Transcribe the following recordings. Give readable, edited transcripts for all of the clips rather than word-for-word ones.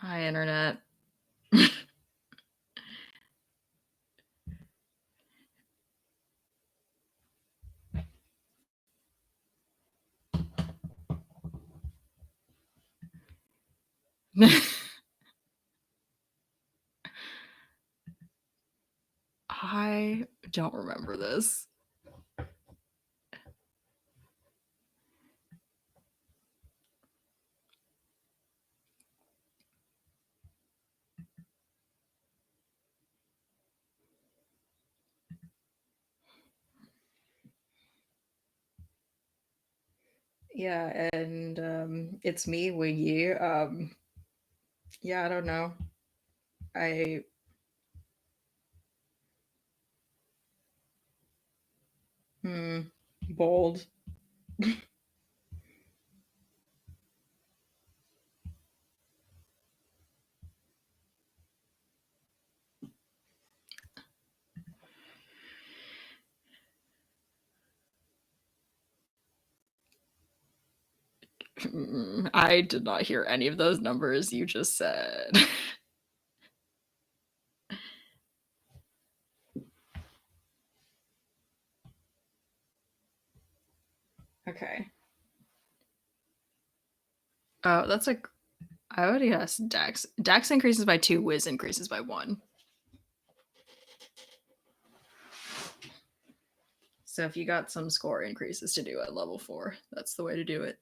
Hi, internet. I don't remember this. Yeah, and it's me, Wiggy. Yeah, I don't know. I bold. I did not hear any of those numbers you just said. Okay. Oh, that's a. I would guess Dex. Dex increases by 2, Wiz increases by 1. So if you got some score increases to do at level 4, that's the way to do it.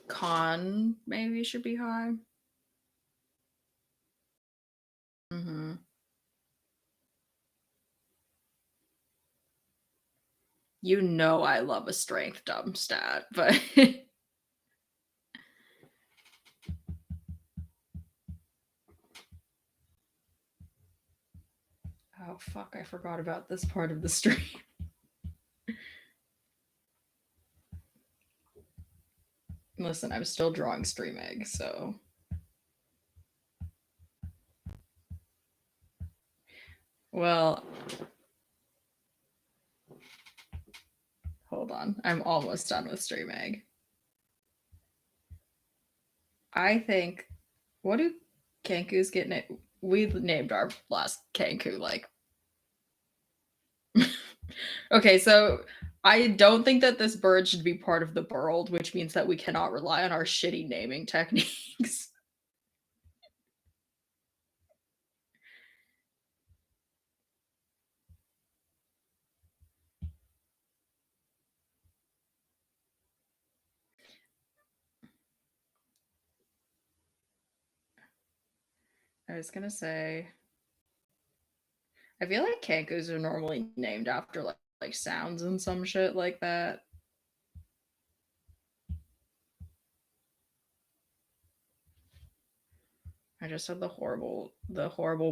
Con maybe should be high. You know I love a strength dumb stat, but oh fuck, I forgot about this part of the stream. Listen, I'm still drawing stream egg, so well, hold on. I'm almost done with stream egg. I think what do kenkus get named? We named our last kenku like okay, so I don't think that this bird should be part of the world, which means that we cannot rely on our shitty naming techniques. I was gonna say I feel like kenkus are normally named after like sounds and some shit like that. I just had the horrible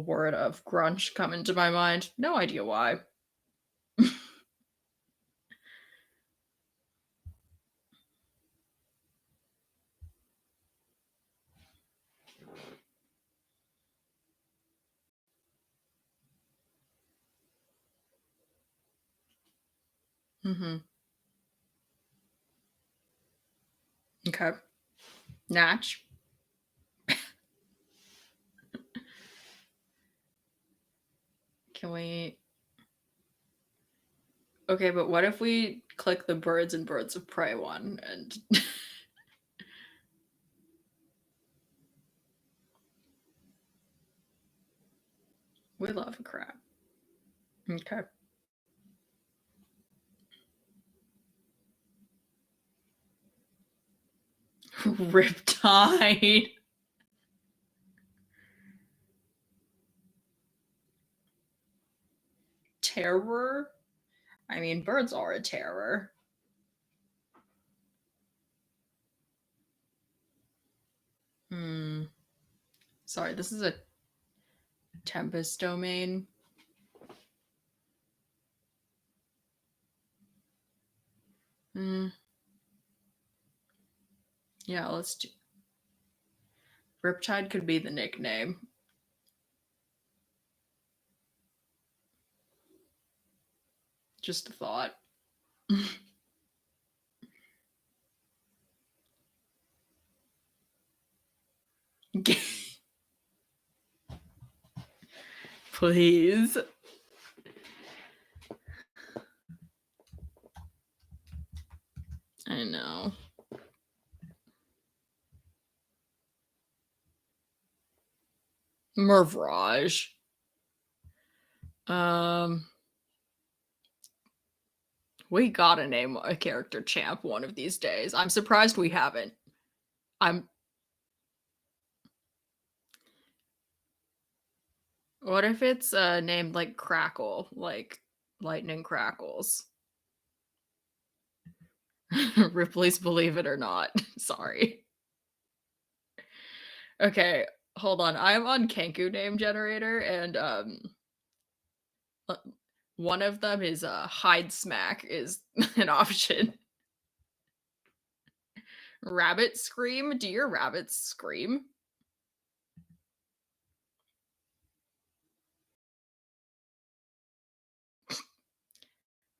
word of grunch come into my mind. No idea why. Okay. Natch. Can we Okay, but what if we click the birds and birds of prey one and we love a crab. Okay. Riptide. Terror? I mean, birds are a terror. Sorry, this is a Tempest domain. Yeah, let's do. Riptide could be the nickname. Just a thought. Please. I know. Mervrage. We gotta name a character champ one of these days. I'm surprised we haven't. I'm. What if it's named like Crackle, like Lightning Crackles? Ripley's Believe It or Not. Sorry. Okay, hold on. I'm on Kenku name generator, and one of them is Hide Smack is an option. Rabbit Scream? Do your rabbits scream?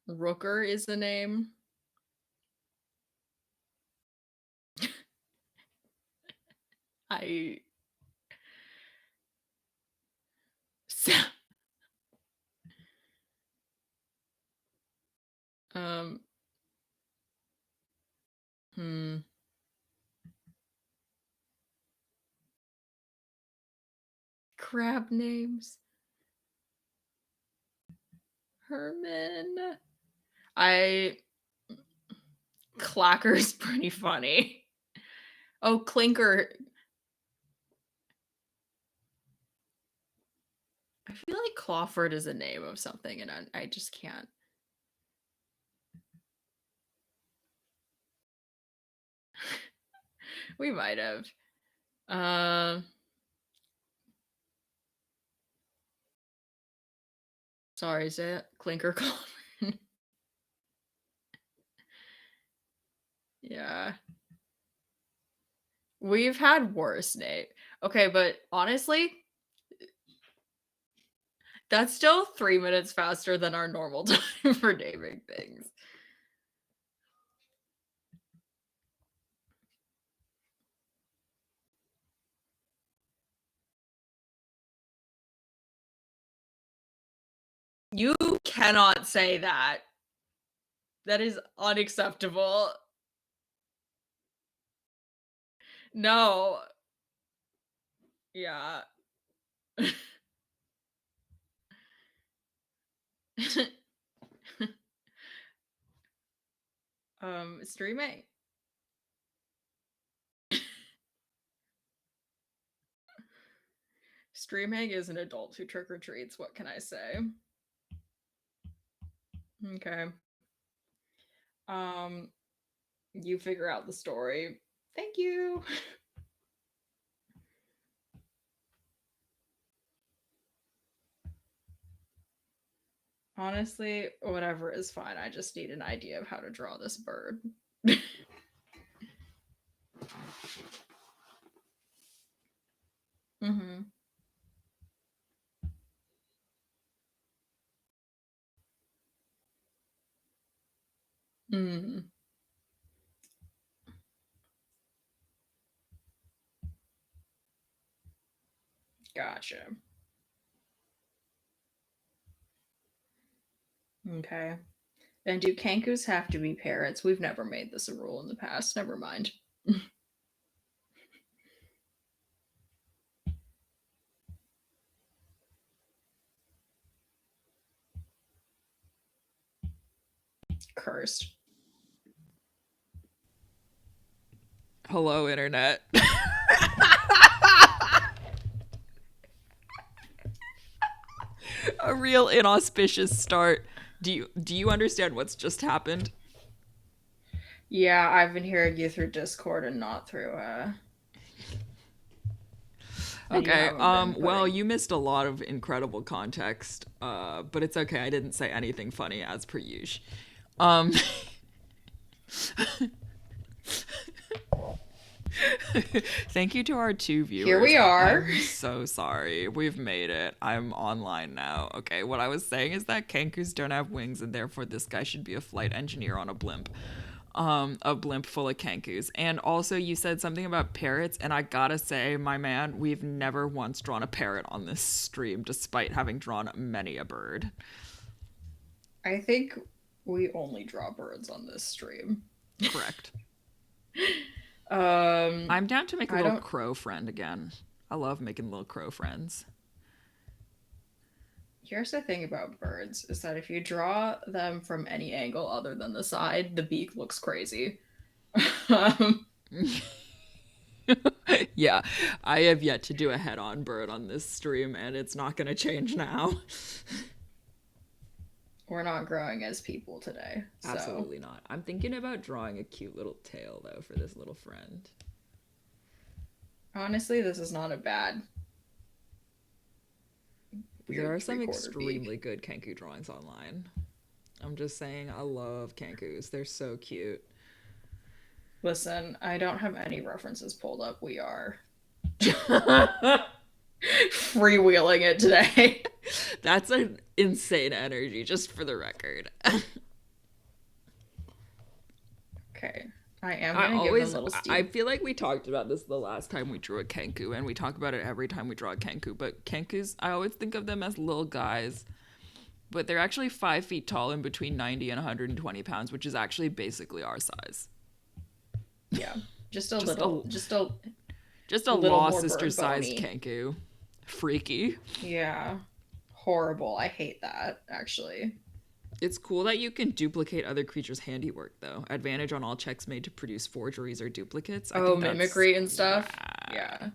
Rooker is the name. I. um. Hmm. Crab names. Herman. I. Clacker's pretty funny. Oh, Clinker. I feel like Clawford is a name of something, and I just can't. We might have. Sorry, is it Clinker Clawford? Yeah. We've had worse, Nate. Okay, but honestly, that's still 3 minutes faster than our normal time for naming things. You cannot say that. That is unacceptable. No. Yeah. Streaming. Streaming is an adult who trick or treats. What can I say? Okay. You figure out the story. Thank you. Honestly, whatever is fine. I just need an idea of how to draw this bird. Mm-hmm. Mm. Gotcha. Okay. And do kankus have to be parrots? We've never made this a rule in the past. Never mind. Cursed. Hello, internet. A real inauspicious start. Do you understand what's just happened? Yeah, I've been hearing you through Discord and not through and you Okay. haven't been Well, putting you missed a lot of incredible context. But it's okay. I didn't say anything funny as per usual. Um Thank you to our two Here viewers. we are. I'm so sorry. We've made it. I'm online now. Okay, what I was saying is that kenkus don't have wings, and therefore this guy should be a flight engineer on a blimp. A blimp full of kenkus. And also, you said something about parrots, and I gotta say, my man, we've never once drawn a parrot on this stream, despite having drawn many a bird. I think we only draw birds on this stream. Correct. Um, I'm down to make a I little don't. crow friend again. I love making little crow friends. Here's the thing about birds is that if you draw them from any angle other than the side, the beak looks crazy. um, Yeah, I have yet to do a head on bird on this stream, and it's not going to change now. we're not growing as people today, so Absolutely not. I'm thinking about drawing a cute little tail, though, for this little friend. honestly, this is not a bad There weird are some three-quarter extremely beak. good kenku drawings online. I'm just saying, I love kenkus. They're so cute. Listen, I don't have any references pulled up. We are freewheeling it today. That's an insane energy, just for the record. Okay. I am I gonna give them always, little I Steve. feel like we talked about this the last time we drew a kenku, and we talk about it every time we draw a kenku. But kenkus, I always think of them as little guys, but they're actually 5 feet tall and between 90 and 120 pounds, which is actually basically our size. Yeah. Just a Just little a just a little law more sister bird sized bony. kenku. Freaky. Yeah. Horrible. I hate that, actually. It's cool that you can duplicate other creatures' handiwork, though. Advantage on all checks made to produce forgeries or duplicates. I Oh, think that's mimicry and stuff. rad. Yeah.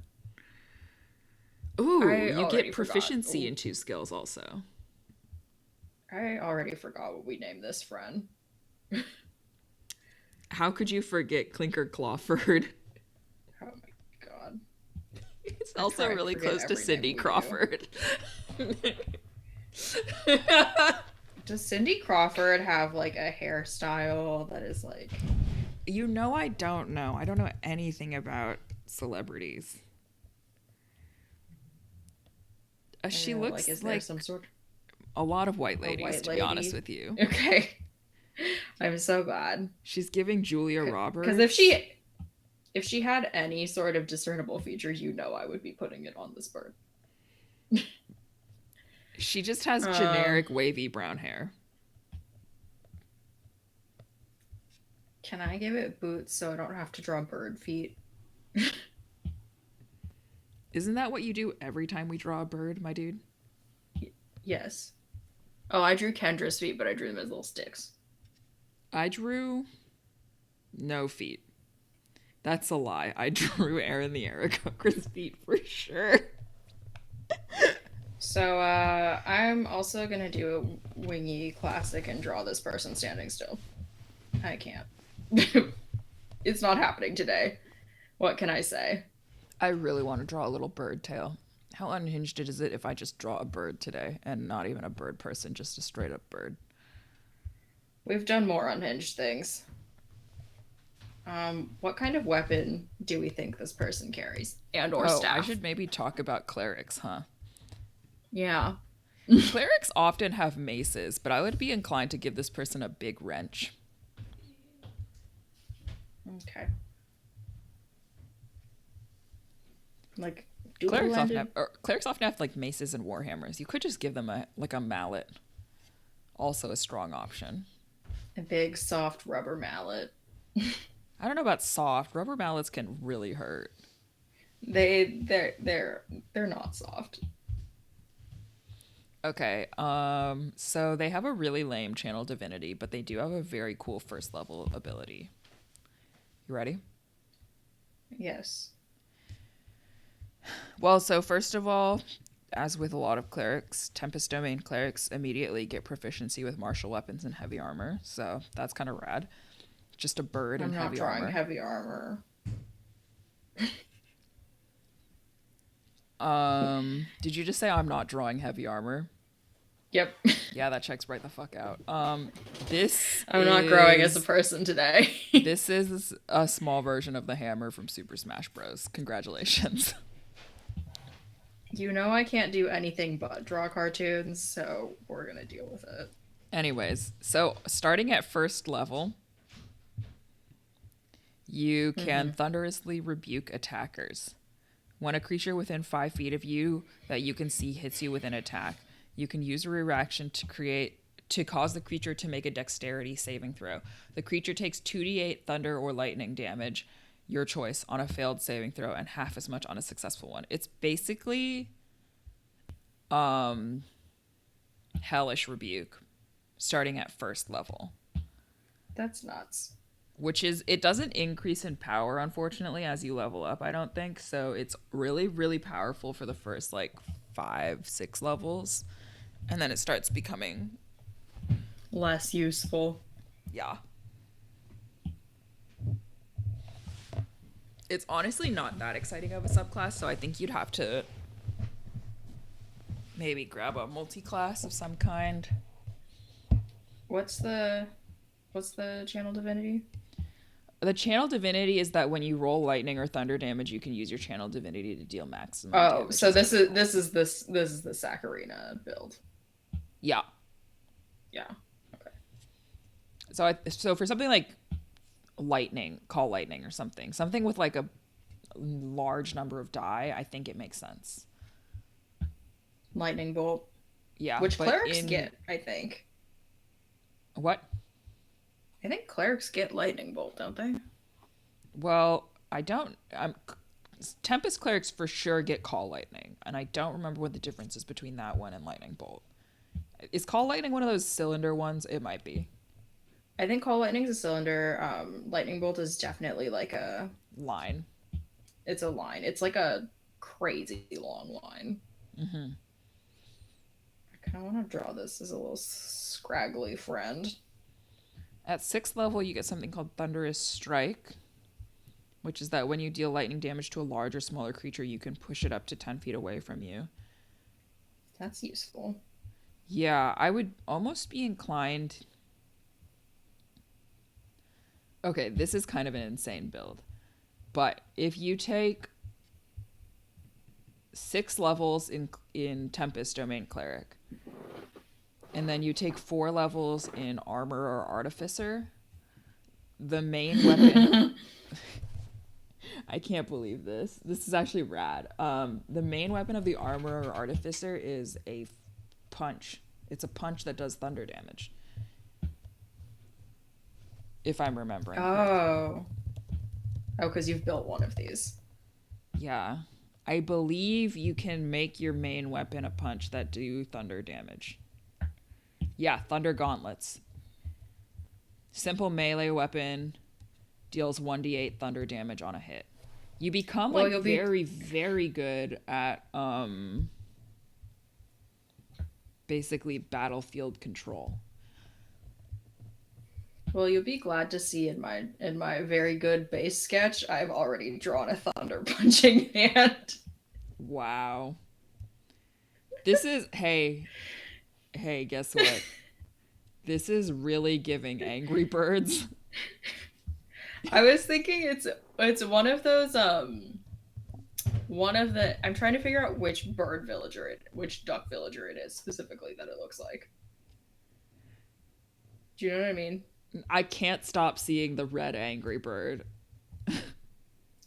Ooh, I you get already forgot. proficiency in 2 skills also. I already forgot what we named this friend. How could you forget Clinker Clawford? Oh my god. It's I also try to really forget close to every name Cindy we do. Crawford. Does Cindy Crawford have like a hairstyle that is like You know, I don't know. I don't know anything about celebrities. I She don't know, like looks is there like some sort a lot of white of a ladies, white to be honest lady? with you. Okay. I'm so glad. She's giving Julia Because Roberts. if she had any sort of discernible feature, you know I would be putting it on this bird. She just has Um, generic wavy brown hair. can I give it boots so I don't have to draw bird feet? Isn't that what you do every time we draw a bird, my dude? Yes. Oh, I drew Kendra's feet, but I drew them as little sticks. I drew no feet. That's a lie. I drew Aaron the Aarakocra's feet for sure. So I'm also gonna do a wingy classic and draw this person standing still. I can't. It's not happening today. What can I say? I really want to draw a little bird tail. How unhinged is it if I just draw a bird today and not even a bird person, just a straight up bird? We've done more unhinged things. What kind of weapon do we think this person carries? And or Oh, I staff? should maybe talk about clerics, huh? Yeah. Clerics often have maces, but I would be inclined to give this person a big wrench. Okay. Like dual-ended? Clerics often have like maces and warhammers. You could just give them a mallet. Also a strong option. A big soft rubber mallet. I don't know about soft. Rubber mallets can really hurt. They're not soft. Okay, so they have a really lame channel divinity, but they do have a very cool first level ability. You ready? Yes. Well, so first of all, as with a lot of clerics, Tempest Domain clerics immediately get proficiency with martial weapons and heavy armor, so that's kind of rad. Just a bird I'm in not heavy drawing armor. heavy armor. Did you just say I'm not drawing heavy armor? Yep. Yeah, that checks right the fuck out. This I'm not growing as a is person today. this is a small version of the hammer from Super Smash Bros. Congratulations. You know I can't do anything but draw cartoons, so we're gonna deal with it. Anyways, so starting at first level, you can Mm-hmm. thunderously rebuke attackers. When a creature within 5 feet of you that you can see hits you with an attack, you can use a reaction to cause the creature to make a dexterity saving throw. The creature takes 2d8 thunder or lightning damage, your choice, on a failed saving throw and half as much on a successful one. It's basically hellish rebuke starting at first level. That's nuts. Which is, it doesn't increase in power unfortunately as you level up, I don't think. So it's really really powerful for the first like 5-6 levels, and then it starts becoming, Less useful. yeah, it's honestly not that exciting of a subclass. So I think you'd have to maybe grab a multi-class of some kind. What's the channel divinity? The channel divinity is that when you roll lightning or thunder damage, you can use your channel divinity to deal maximum Oh, damage. so Is what it's called. this is the Saccharina build. Yeah. Yeah. Okay. So for something like lightning, call lightning or something with like a large number of die, I think it makes sense. Lightning bolt, Yeah, which but clerics in get, I think. what? I think clerics get lightning bolt, don't they? Well, I don't. Tempest clerics for sure get call lightning, and I don't remember what the difference is between that one and lightning bolt. Is call lightning one of those cylinder ones? It might be. I think call lightning's a cylinder. Lightning bolt is definitely like Line. it's a line. It's like a crazy long line. Mm-hmm. I kind of want to draw this as a little scraggly friend. At 6th level, you get something called Thunderous Strike, which is that when you deal lightning damage to a large or smaller creature, you can push it up to 10 feet away from you. That's useful. Yeah, I would almost be inclined. Okay, this is kind of an insane build. But if you take 6 levels in Tempest Domain Cleric, and then you take 4 levels in Armor or Artificer, the main weapon. I can't believe this. This is actually rad. The main weapon of the Armor or Artificer is a punch. It's a punch that does thunder damage. If I'm remembering correctly. Oh. Oh, because you've built one of these. Yeah. I believe you can make your main weapon a punch that do thunder damage. Yeah, Thunder Gauntlets. Simple melee weapon, deals 1d8 thunder damage on a hit. You become Well, like you'll be very very good at basically battlefield control. well, you'll be glad to see in my very good base sketch, I've already drawn a thunder punching hand. Wow. This is, hey, guess what? This is really giving Angry Birds. I was thinking it's one of those one of the I'm trying to figure out which duck villager it is specifically that it looks like. Do you know what I mean? I can't stop seeing the red Angry Bird.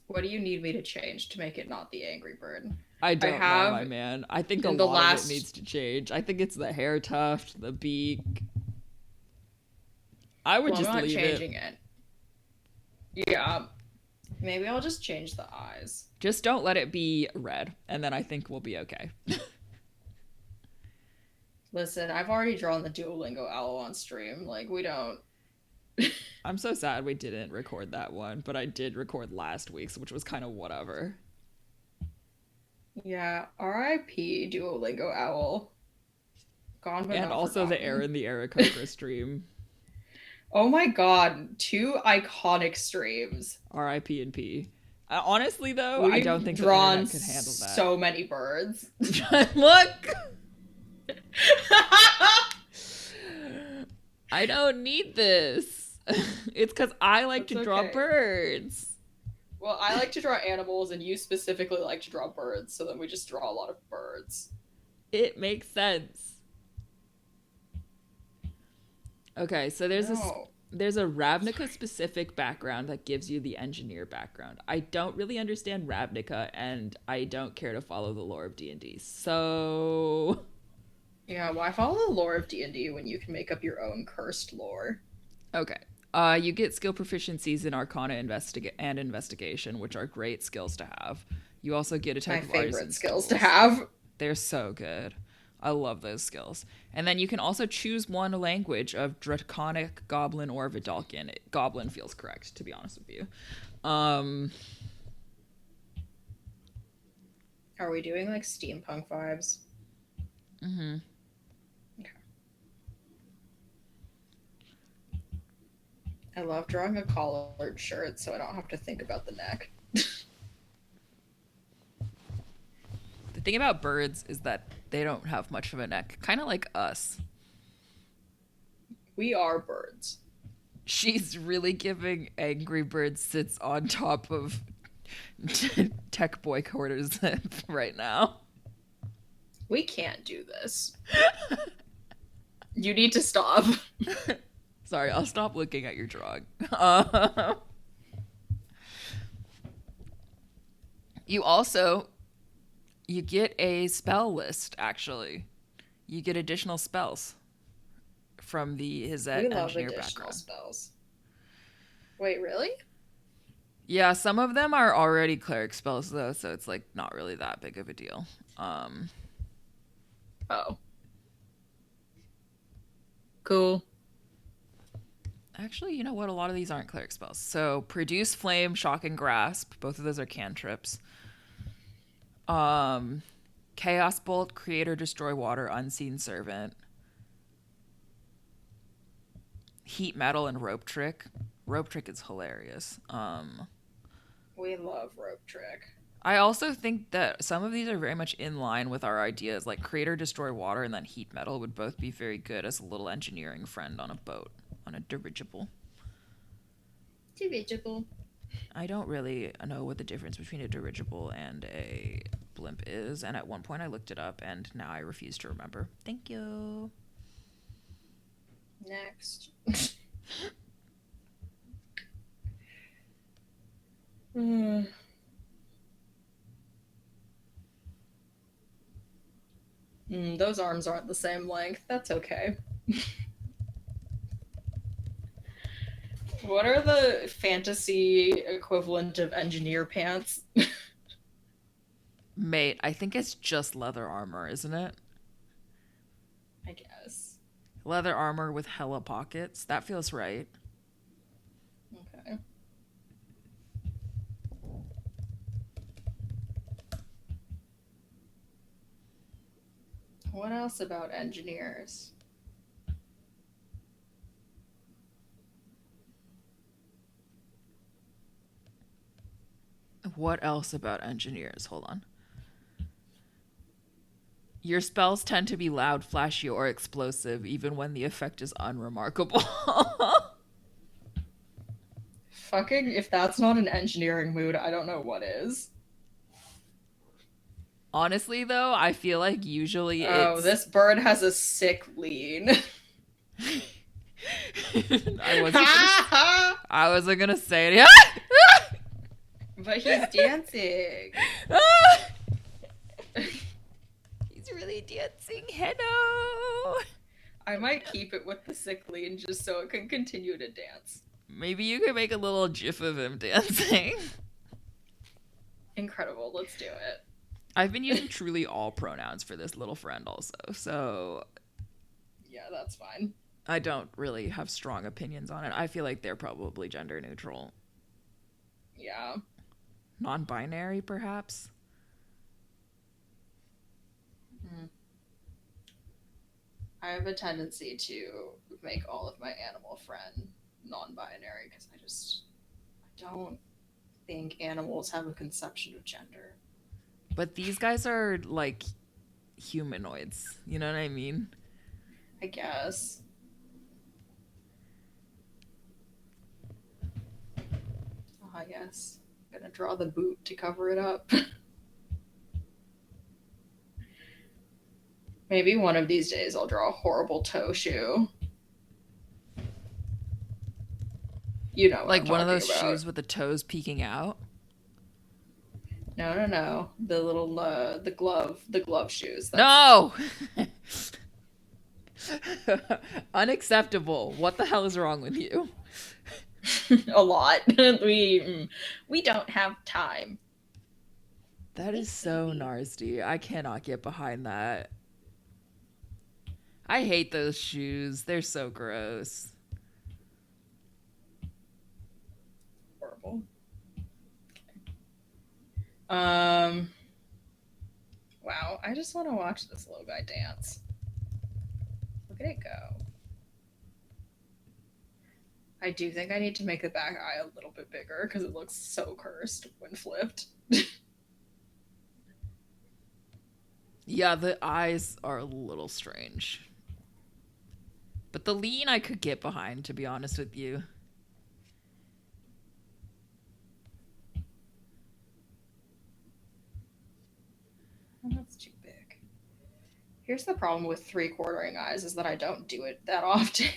What do you need me to change to make it not the Angry Bird? I I don't know, my have man. I think a in the lot of it last needs to change. I think it's the hair tuft, the beak. I would well, I'm just not leave it. changing it. Yeah, maybe I'll just change the eyes. Just don't let it be red, and then I think we'll be okay. Listen, I've already drawn the Duolingo owl on stream. Like we don't. I'm so sad we didn't record that one, but I did record last week's, which was kind of whatever. Yeah, R.I.P. Duolingo owl. Gone but And not also the forgotten. Aaron the Aarakocra stream. Oh my god, two iconic streams. R.I.P. and P. Honestly, though, I don't We've think the drawn internet could handle that. so many birds. Look! I don't need this. It's because I like to That's draw okay. birds. Well, I like to draw animals, and you specifically like to draw birds, so then we just draw a lot of birds. It makes sense. Okay, so No. there's a Ravnica specific background that gives you the engineer background. I don't really understand Ravnica, and I don't care to follow the lore of D&D. So Yeah, why follow the lore of D&D when you can make up your own cursed lore? okay. You get skill proficiencies in Arcana and Investigation, which are great skills to have. You also get a My type of favorite Artisan's skills to Tools. have. They're so good. I love those skills. And then you can also choose one language of Draconic, Goblin, or Vidalcan. Goblin feels correct, to be honest with you. Um, Are we doing like steampunk vibes? mm-hmm. Okay. I love drawing a collared shirt so I don't have to think about the neck. The thing about birds is that they don't have much of a neck, kind of like us. We are birds. She's really giving Angry Bird sits on top of Tech Boy quarters right now. We can't do this. You need to stop. Sorry, I'll stop looking at your drawing. You also you get a spell list. Actually, you get additional spells from the his We love engineer additional background. spells. Wait, really? Yeah, some of them are already cleric spells though, so it's like not really that big of a deal. Um, Oh. Cool. Actually, you know what? A lot of these aren't cleric spells. So, produce flame, shock, and grasp. Both of those are cantrips. Um, Chaos bolt, create or destroy water, unseen servant. Heat metal and rope trick. Rope trick is hilarious. We love rope trick. I also think that some of these are very much in line with our ideas. Like create or destroy water and then heat metal would both be very good as a little engineering friend on a boat, on a dirigible. Dirigible. I don't really know what the difference between a dirigible and a blimp is, and at one point I looked it up, and now I refuse to remember. Thank you. Next. Hmm. Those arms aren't the same length. That's okay. What are the fantasy equivalent of engineer pants? Mate, I think it's just leather armor, isn't it? I guess. Leather armor with hella pockets. That feels right. Okay. What else about engineers? What else about engineers? Hold on. Your spells tend to be loud, flashy, or explosive, even when the effect is unremarkable. Fucking, if that's not an engineering mood, I don't know what is. Honestly, though, I feel like usually Oh, it's. this bird has a sick lean. I wasn't gonna. I wasn't gonna say it. But he's dancing. He's really dancing. Hello. I might keep it with the sick lean just so it can continue to dance. Maybe you could make a little gif of him dancing. Incredible. Let's do it. I've been using truly all pronouns for this little friend also, so Yeah, that's fine. I don't really have strong opinions on it. I feel like they're probably gender neutral. Yeah. Non-binary, perhaps? Mm. I have a tendency to make all of my animal friend non-binary because I don't think animals have a conception of gender. But these guys are like humanoids. You know what I mean? I guess. Oh, yes. I'm gonna draw the boot to cover it up. Maybe one of these days I'll draw a horrible toe shoe. You know what Like I'm one of talking those about. shoes with the toes peeking out. No, no, no. The little the glove shoes. That's No! Unacceptable. What the hell is wrong with you? a lot. We don't have time. That is so nasty. I cannot get behind that. I hate those shoes. They're so gross. Horrible. Um. Wow. I just want to watch this little guy dance. Look at it go. I do think I need to make the back eye a little bit bigger because it looks so cursed when flipped. Yeah, the eyes are a little strange. But the lean I could get behind, to be honest with you. Oh, that's too big. Here's the problem with three-quartering eyes is that I don't do it that often.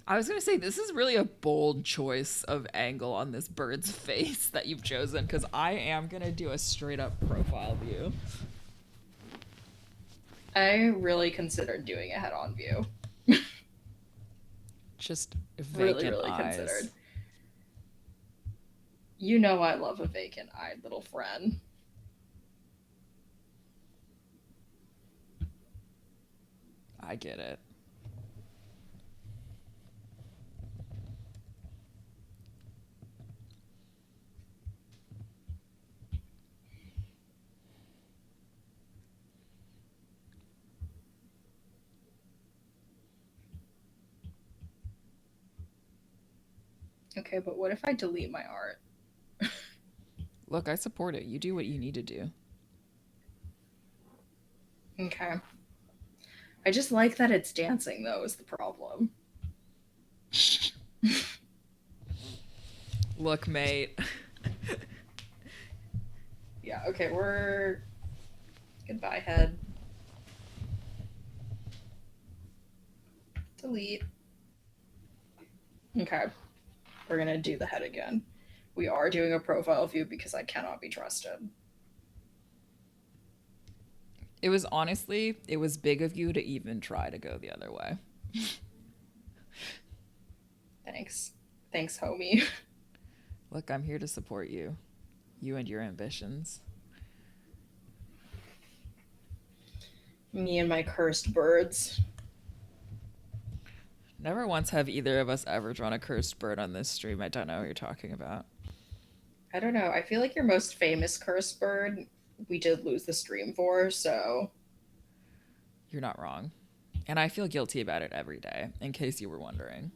I was going to say, this is really a bold choice of angle on this bird's face that you've chosen, because I am going to do a straight up profile view. I really considered doing a head-on view. Just Really, vacant really eyes. considered. You know I love a vacant-eyed little friend. I get it. Okay, but what if I delete my art? Look, I support it. You do what you need to do. Okay. I just like that it's dancing, though, is the problem. Look, mate. Yeah, okay, we're... Goodbye, head. Delete. Okay. We're gonna do the head again. We are doing a profile view because I cannot be trusted. It was honestly, it was big of you to even try to go the other way. Thanks. Thanks, homie. Look, I'm here to support you. You and your ambitions. Me and my cursed birds. Never once have either of us ever drawn a cursed bird on this stream. I don't know what you're talking about. I don't know. I feel like your most famous cursed bird we did lose the stream for, so You're not wrong. And I feel guilty about it every day, in case you were wondering.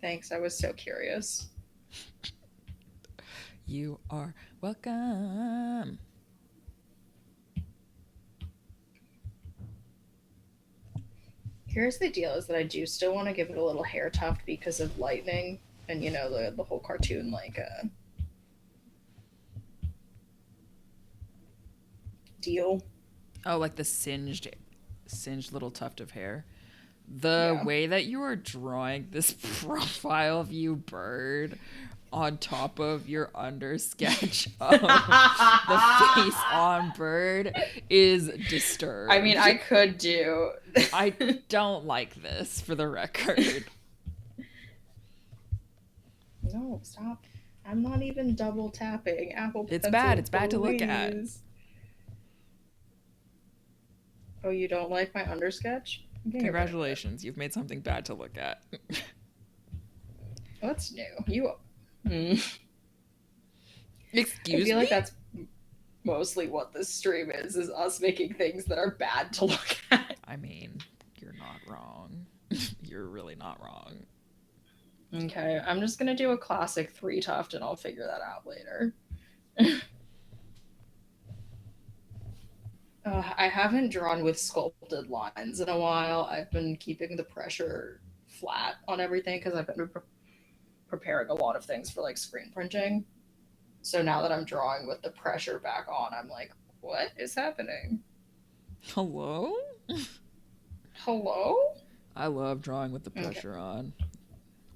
thanks. I was so curious. You are welcome. Here's the deal is that I do still want to give it a little hair tuft because of lightning and the whole cartoon deal. Oh, like the singed little tuft of hair. The Yeah. way that you are drawing this profile view bird on top of your under sketch of the face on bird is disturbed. I mean, I could do. I don't like this, for the record. No, stop. I'm not even double tapping. Apple It's Pencil. bad. It's bad to look at. please. Oh, you don't like my undersketch? Congratulations, you've made something bad to look at. What's new? You. Excuse me? I feel like that's mostly what this stream is us making things that are bad to look at. I mean, you're not wrong. You're really not wrong. Okay, I'm just gonna do a classic 3 tuft and I'll figure that out later. I haven't drawn with sculpted lines in a while. I've been keeping the pressure flat on everything because I've been preparing a lot of things for like screen printing. So now that I'm drawing with the pressure back on, I'm like, what is happening? Hello? Hello? I love drawing with the Okay. pressure on.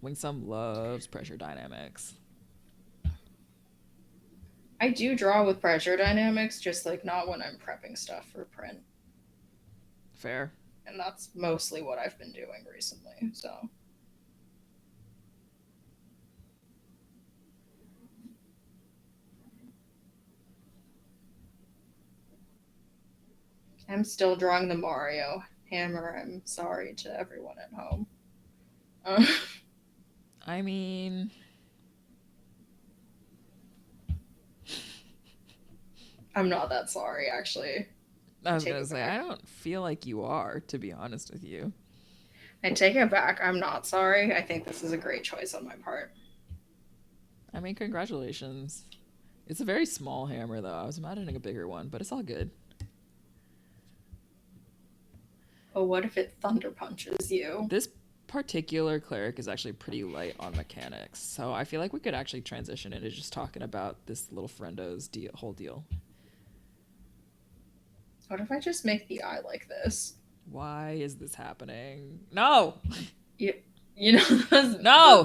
Wingsum loves pressure dynamics. I do draw with pressure dynamics, just like not when I'm prepping stuff for print. Fair. And that's mostly what I've been doing recently. So I'm still drawing the Mario hammer. I'm sorry to everyone at home. Uh, I mean, I'm not that sorry, actually. I I was take gonna it say, back. I don't feel like you are, to be honest with you. I take it back. I'm not sorry. I think this is a great choice on my part. I mean, congratulations. It's a very small hammer, though. I was imagining a bigger one, but it's all good. But what if it thunder punches you? This particular cleric is actually pretty light on mechanics, so I feel like we could actually transition into just talking about this little friendo's whole deal. What if I just make the eye like this? Why is this happening? No! You, you know those, No!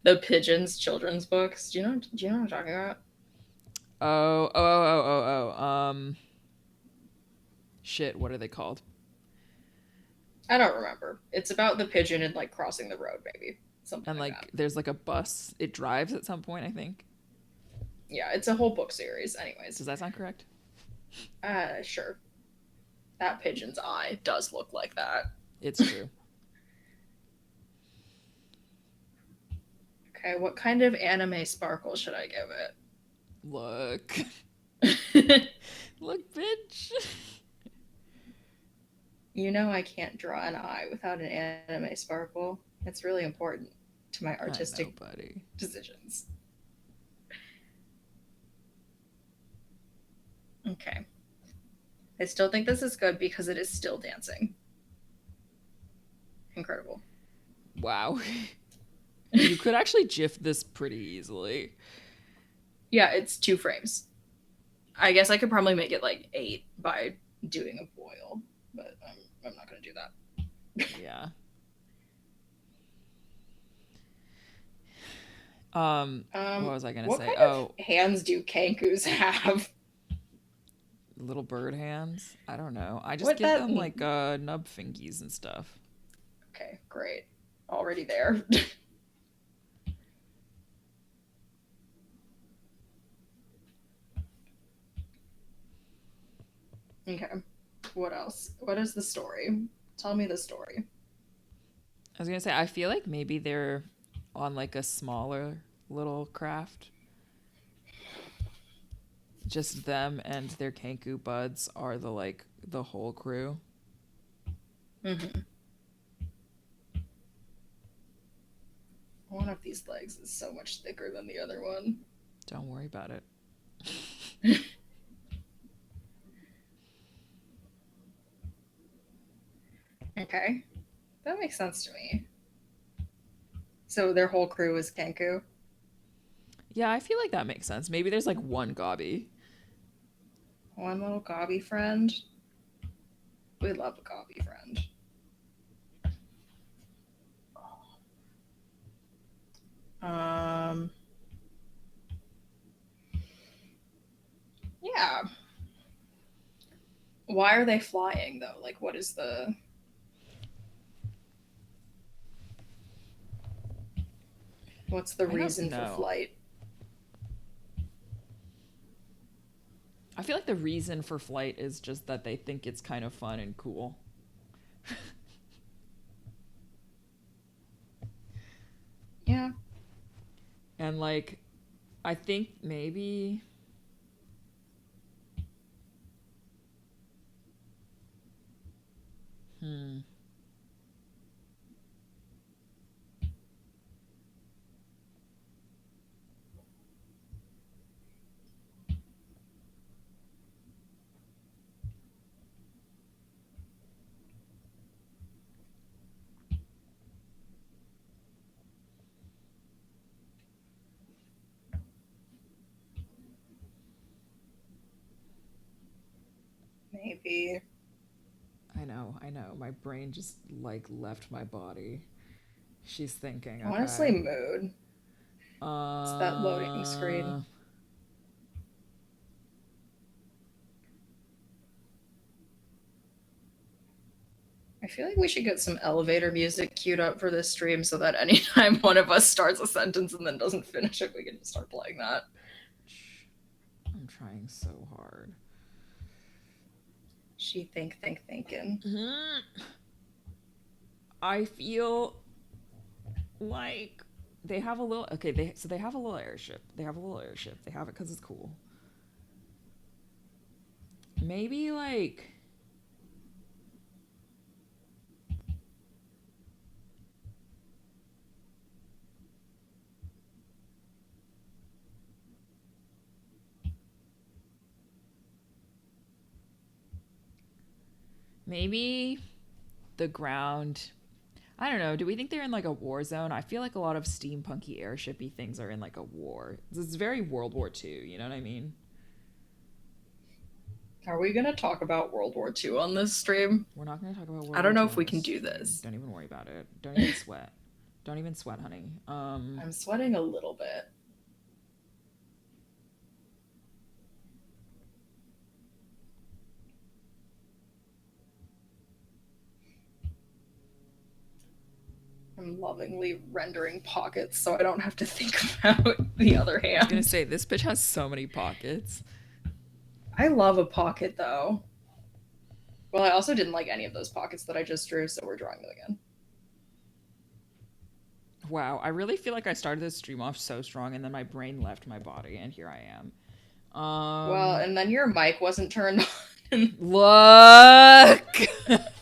the pigeons children's books. Do you know what I'm talking about? Oh. Shit, what are they called? I don't remember. It's about the pigeon and like crossing the road, maybe something And like like, that. there's like a bus. It drives at some point, I think. Yeah, it's a whole book series. Anyways, Does that sound correct? sure. That pigeon's eye does look like that. It's true. Okay, what kind of anime sparkle should I give Look. it? Look, bitch. You know I can't draw an eye without an anime sparkle. It's really important to my I know, artistic buddy. decisions. Okay. I still think this is good because it is still dancing. Incredible. Wow. You could actually GIF this pretty easily. Yeah, it's 2 frames. I guess I could probably make it like 8 by doing a boil, but I'm not going to do that. Yeah. What was I gonna What say? kind Oh, of hands do kankus have? little bird hands. I don't know. I just What give that them like mean? nub fingies and stuff. Okay, great. Already there. Okay. What else? What is the story? Tell me the story. I was gonna say I feel like maybe they're on like a smaller little craft. Just them and their Kenku buds are the whole crew. Mm-hmm. One of these legs is so much thicker than the other one. Don't worry about it. Okay. That makes sense to me. So their whole crew is Kenku? Yeah, I feel like that makes sense. Maybe there's like one gobby. One little gobby friend? We love a gobby friend. Um, yeah. Why are they flying though? Like, what is the what's the I don't reason for know. flight? I feel like the reason for flight is just that they think it's kind of fun and cool. Yeah. And like I think maybe hmm Maybe. I know. My brain just like left my body. She's thinking, Honestly, okay. mood. It's that loading screen. Uh, I feel like we should get some elevator music queued up for this stream so that anytime one of us starts a sentence and then doesn't finish it, we can just start playing that. I'm trying so hard. She thinking. I feel like they have a little okay, they have a little airship. They have a little airship. They have it cuz it's cool. Maybe like maybe the ground. I don't know. Do we think they're in like a war zone? I feel like a lot of steampunky airshipy things are in like a war. It's very World War II, you know what I mean? Are we gonna talk about World War II on this stream? We're not going to talk about I World War don't know II if on we this can do stream. this. Don't even worry about it. Don't even sweat. Don't even sweat, honey. I'm sweating a little bit. I'm lovingly rendering pockets so I don't have to think about the other I was going to hand. say this bitch has so many pockets. I love a pocket though. Well, I also didn't like any of those pockets that I just drew, so we're drawing them again. Wow, I really feel like I started this stream off so strong and then my brain left my body and here I am. Well, and then your mic wasn't turned on. Look!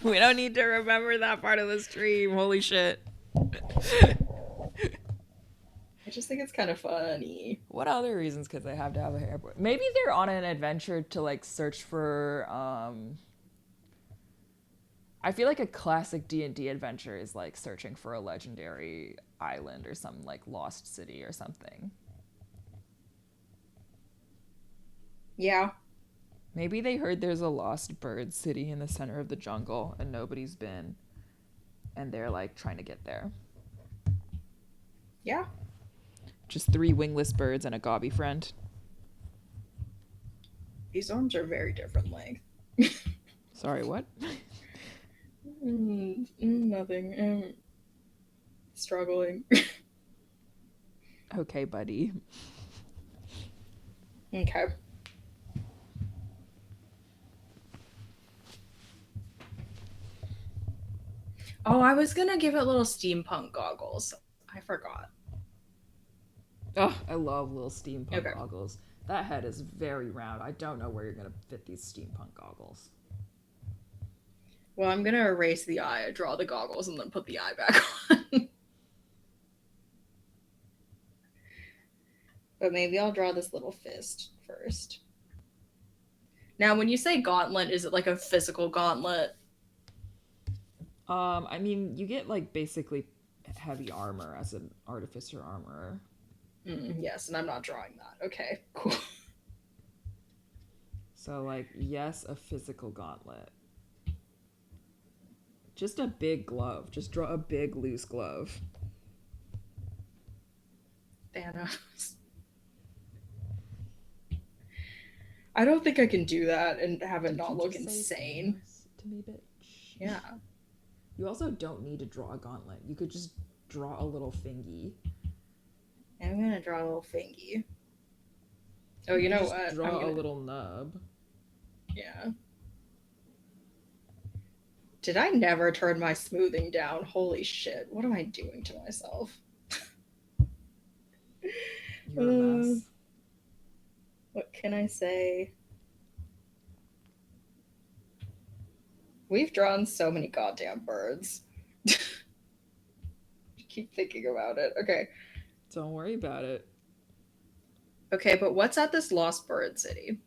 We don't need to remember that part of the stream. Holy shit. I just think it's kind of funny. What other reasons could they have to have a hairboy? Maybe they're on an adventure to like search for I feel like a classic D&D adventure is like searching for a legendary island or some like lost city or something. Yeah. Maybe they heard there's a lost bird city in the center of the jungle and nobody's been and they're like trying to get there. Yeah. Just 3 wingless birds and a gobby friend. These arms are very different length. Sorry, what? Nothing. Struggling. Okay, buddy. Okay. Oh, I was gonna give it little steampunk goggles. I forgot. Oh, I love little steampunk Okay. goggles. That head is very round. I don't know where you're gonna fit these steampunk goggles. Well, I'm gonna erase the eye, draw the goggles, and then put the eye back on. But maybe I'll draw this little fist first. Now, when you say gauntlet, is it like a physical gauntlet? I mean, you get like basically heavy armor as an artificer armorer. Yes, and I'm not drawing that. Okay, cool. So like, yes, a physical gauntlet. Just a big glove. Just draw a big loose glove. Thanos. I don't think I can do that and have it not look insane. To me, bitch. Yeah. You also don't need to draw a gauntlet. You could just draw a little fingy. I'm gonna draw a little fingy. Oh, you know just what? Draw a little nub. Yeah. Did I never turn my smoothing down? Holy shit. What am I doing to myself? You're a mess. What can I say? We've drawn so many goddamn birds. Keep thinking about it. Okay. Don't worry about it. Okay, but what's at this lost bird city?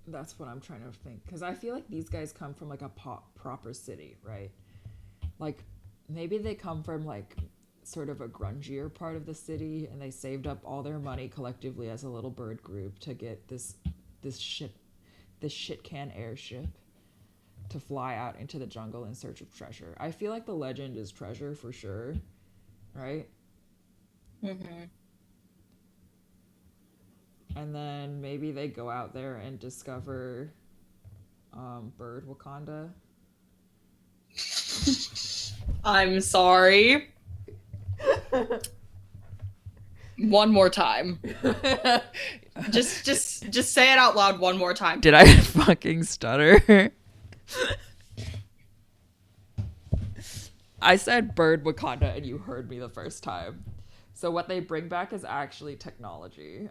That's what I'm trying to think. Because I feel like these guys come from like a proper city, right? Like maybe they come from like sort of a grungier part of the city and they saved up all their money collectively as a little bird group to get this ship this shit can airship to fly out into the jungle in search of treasure. I feel like the legend is treasure for sure, right? Mm-hmm. And then maybe they go out there and discover bird Wakanda. I'm sorry. One more time. Just say it out loud one more time. Did I fucking stutter? I said bird Wakanda and you heard me the first time. So what they bring back is actually technology.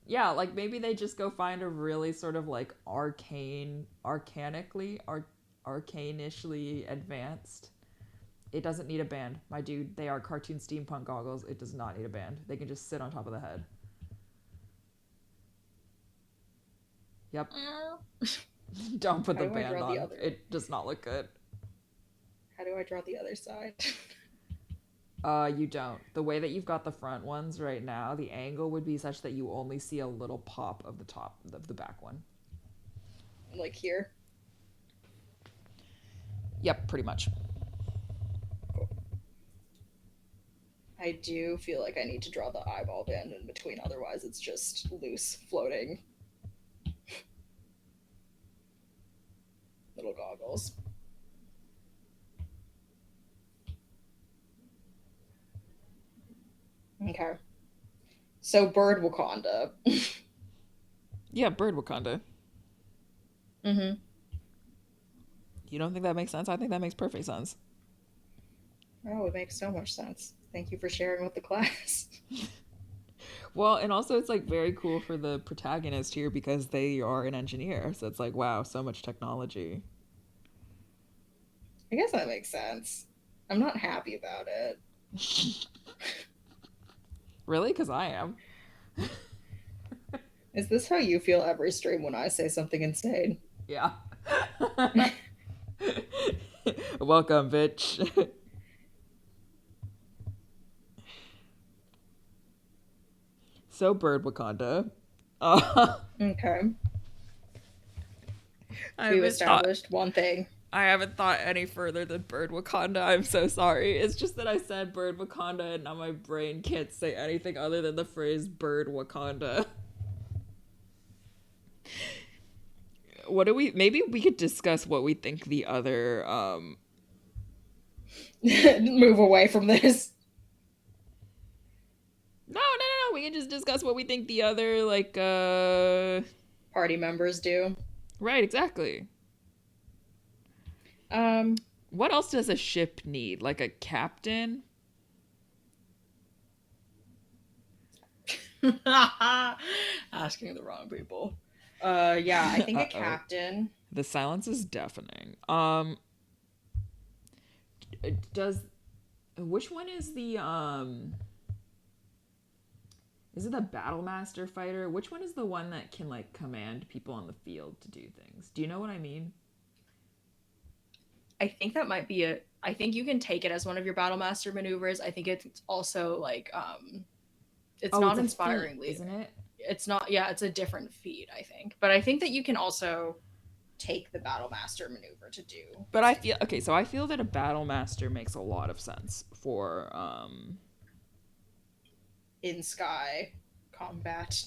Yeah, like maybe they just go find a really sort of like arcanishly advanced. It doesn't need a band, my dude. They are cartoon steampunk goggles. It does not need a band. They can just sit on top of the head. Yep. Don't put How the do I band draw the on. other? It does not look good. How do I draw the other side? You don't. The way that you've got the front ones right now, the angle would be such that you only see a little pop of the top of the back one. Like here? Yep, pretty much. Cool. I do feel like I need to draw the eyeball band in between, otherwise it's just loose, floating little goggles. Okay. So bird Wakanda. Yeah, bird Wakanda. Mm-hmm. You don't think that makes sense? I think that makes perfect sense. Oh, it makes so much sense. Thank you for sharing with the class. Well, and also it's like very cool for the protagonist here because they are an engineer. So it's like, wow, so much technology. I guess that makes sense. I'm not happy about it. Really? Because I am. Is this how you feel every stream when I say something insane? Yeah. Welcome, bitch. So, bird Wakanda. Okay. I We've haven't thought. established one thing. I haven't thought any further than bird Wakanda. I'm so sorry. It's just that I said bird Wakanda, and now my brain can't say anything other than the phrase bird Wakanda. What do we? Maybe we could discuss what we think the other. Move away from this. No. We can just discuss what we think the other like. Party members do. Right. Exactly. Um, What else does a ship need? Like a captain? asking the wrong people. Yeah, I think Uh a oh. captain. The silence is deafening. Does which one is the Is it the battle master fighter? Which one is the one that can like command people on the field to do things? Do you know what I mean? I think that might be a. I think you can take it as one of your battle master maneuvers. I think it's also like it's Oh, not it's a feat, inspiringly. isn't it? It's not. Yeah, it's a different feat. I think, but I think that you can also take the battle master maneuver to do But the I same feel thing. okay, so I feel that a battle master makes a lot of sense for In sky combat.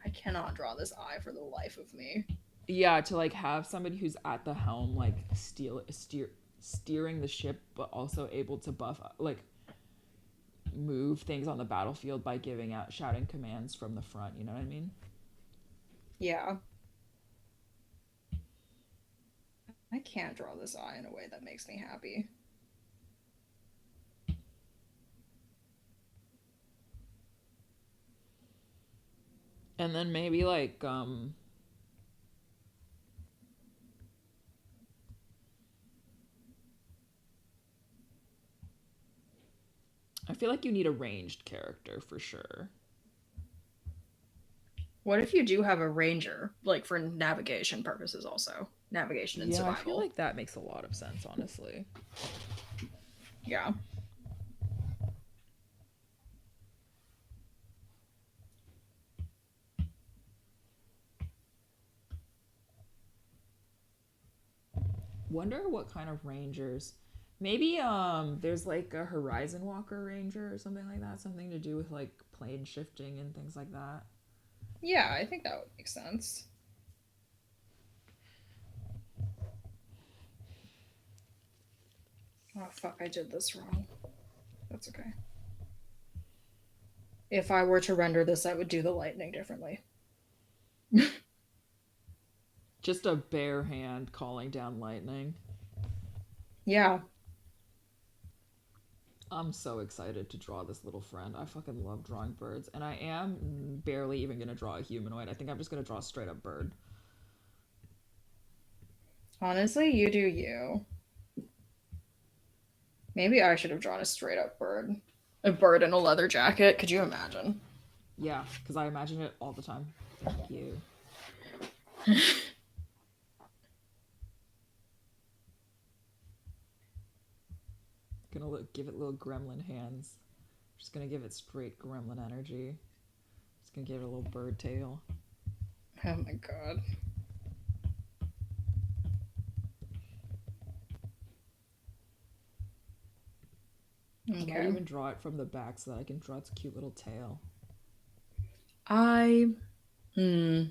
I cannot draw this eye for the life of me. yeah, to like have somebody who's at the helm like steering the ship but also able to buff like move things on the battlefield by giving out shouting commands from the front, you know what I mean? Yeah. I can't draw this eye in a way that makes me happy. And then maybe like I feel like you need a ranged character for sure. What if you do have a ranger, like for navigation purposes also? Navigation and Yeah, I feel survival. like that makes a lot of sense, honestly. Yeah. Wonder what kind of rangers. Maybe there's like a Horizon Walker ranger or something like that, something to do with like plane shifting and things like that. Yeah, I think that would make sense. Oh fuck, I did this wrong. That's okay. If I were to render this, I would do the lightning differently. Just a bare hand calling down lightning. Yeah. I'm so excited to draw this little friend. I fucking love drawing birds, and I am barely even gonna draw a humanoid. I think I'm just gonna draw a straight up bird. Honestly, you do you. Maybe I should have drawn a straight up bird. A bird in a leather jacket. Could you imagine? Yeah, because I imagine it all the time. Thank you. Gonna give it little gremlin hands. Just gonna give it straight gremlin energy. Just gonna give it a little bird tail. Oh my god. I might Okay. even draw it from the back so that I can draw its cute little tail. I. Hmm.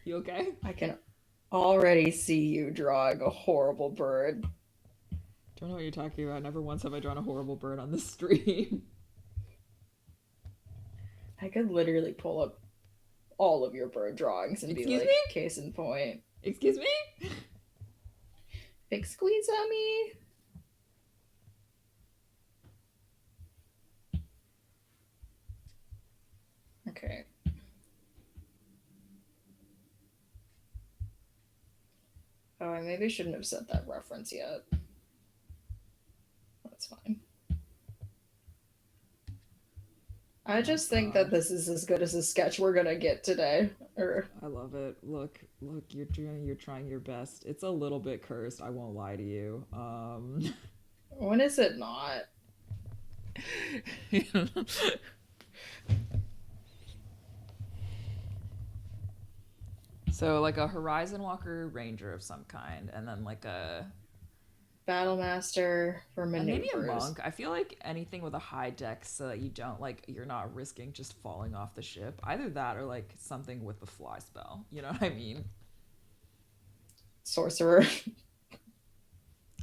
You okay? I can already see you drawing a horrible bird. Don't know what you're talking about. Never once have I drawn a horrible bird on this stream. I could literally pull up all of your bird drawings and be Excuse like, me? case in point. Excuse me? Big squeeze on me. Okay. Oh, I maybe shouldn't have said that reference yet. That's fine. I just think that this is as good as a sketch we're gonna get today. Or I love it. Look, you're trying your best. It's a little bit cursed, I won't lie to you. when is it not? So like a Horizon Walker ranger of some kind, and then like a Battle Master for and maybe a maneuvers. monk. I feel like anything with a high dex so that you don't like you're not risking just falling off the ship. Either that or like something with the fly spell. You know what I mean? Sorcerer.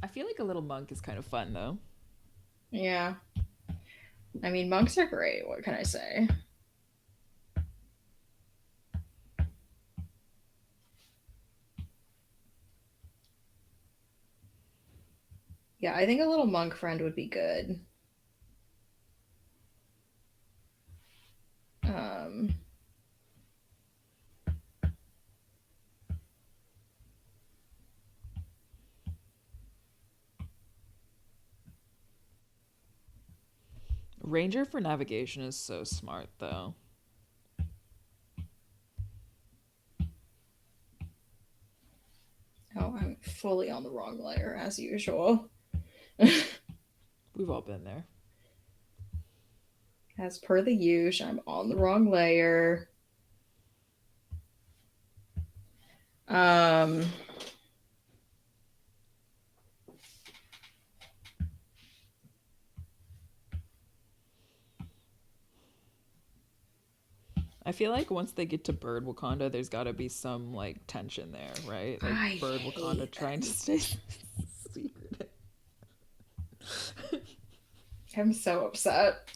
I feel like a little monk is kind of fun though. yeah. I mean, monks are great. What can I say? Yeah, I think a little monk friend would be good. Um, Ranger for navigation is so smart though. oh, I'm fully on the wrong layer as usual. We've all been there. As per the usual, I'm on the wrong layer. Um, I feel like once they get to Bird Wakanda, there's got to be some like tension there, right? Like I Bird Wakanda hate trying to them. stay secret. I'm so upset.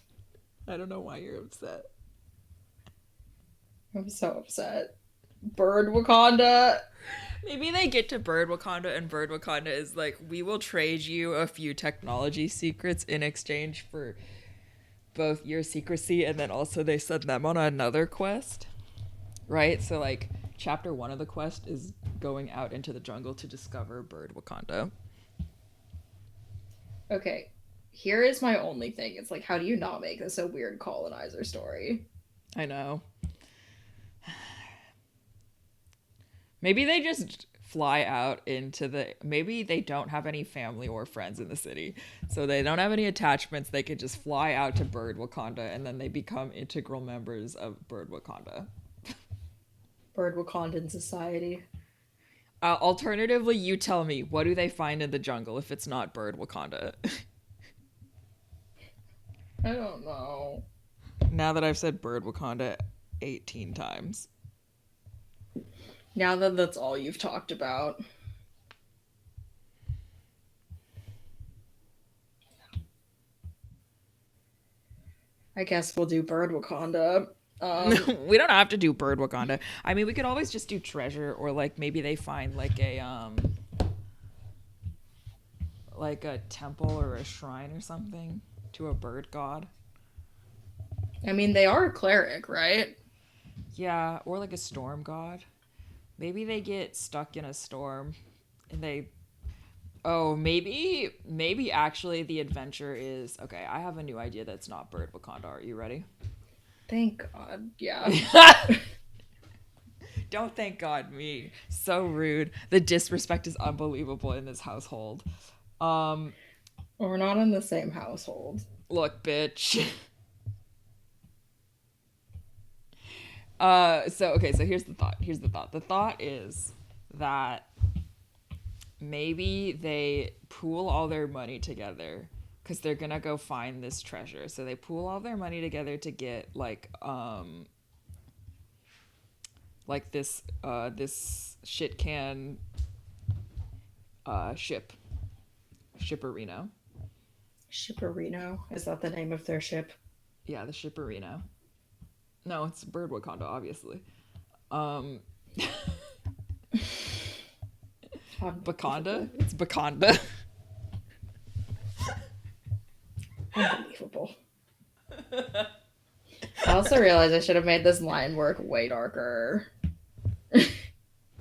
I don't know why you're upset. I'm so upset. Bird Wakanda. Maybe they get to Bird Wakanda and Bird Wakanda is like, we will trade you a few technology secrets in exchange for both your secrecy, and then also they send them on another quest, right? So like chapter 1 of the quest is going out into the jungle to discover bird Wakanda. Okay, here is my only thing. It's like, how do you not make this a weird colonizer story? I know. Maybe they just fly out into the. Maybe they don't have any family or friends in the city. So they don't have any attachments. They could just fly out to Bird Wakanda and then they become integral members of Bird Wakanda. Bird Wakandan society. Alternatively, you tell me, what do they find in the jungle if it's not Bird Wakanda? I don't know. Now that I've said Bird Wakanda 18 times. Now that that's all you've talked about. I guess we'll do Bird Wakanda. We don't have to do Bird Wakanda. I mean, we could always just do treasure, or like maybe they find like a temple or a shrine or something to a bird god. I mean, they are a cleric, right? Yeah, or like a storm god. Maybe they get stuck in a storm and they oh, maybe actually the adventure is okay, I have a new idea that's not Bird Wakanda. Are you ready? Thank God. Yeah. Don't thank God me. So rude. The disrespect is unbelievable in this household. Um, We're not in the same household. Look, bitch. So okay, so here's the thought. Here's the thought. The thought is that maybe they pool all their money together because they're gonna go find this treasure. So they pool all their money together to get like this shit can shipperino. Shipperino. Is that the name of their ship? Yeah, the shipperino. No, it's Bird Wakanda, obviously. Um, Bakanda? It's Bakanda. Unbelievable. I also realized I should have made this line work way darker.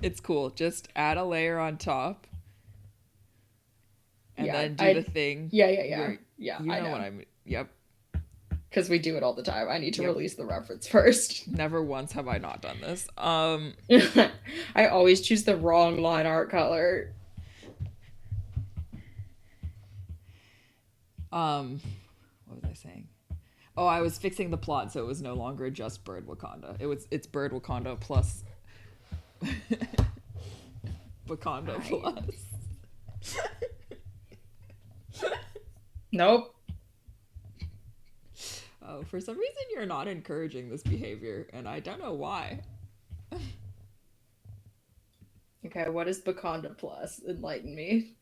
It's cool. Just add a layer on top and Yeah, then do the thing. Yeah. Yeah, You I know what know. I mean. Yep. Because we do it all the time. I need to Yep. release the reference first. Never once have I not done this. I always choose the wrong line art color. What was I saying? Oh, I was fixing the plot so it was no longer just Bird Wakanda. It's Bird Wakanda plus Wakanda plus. Nope. Oh, for some reason you're not encouraging this behavior, and I don't know why. Okay, what is Bakanda Plus? Enlighten me.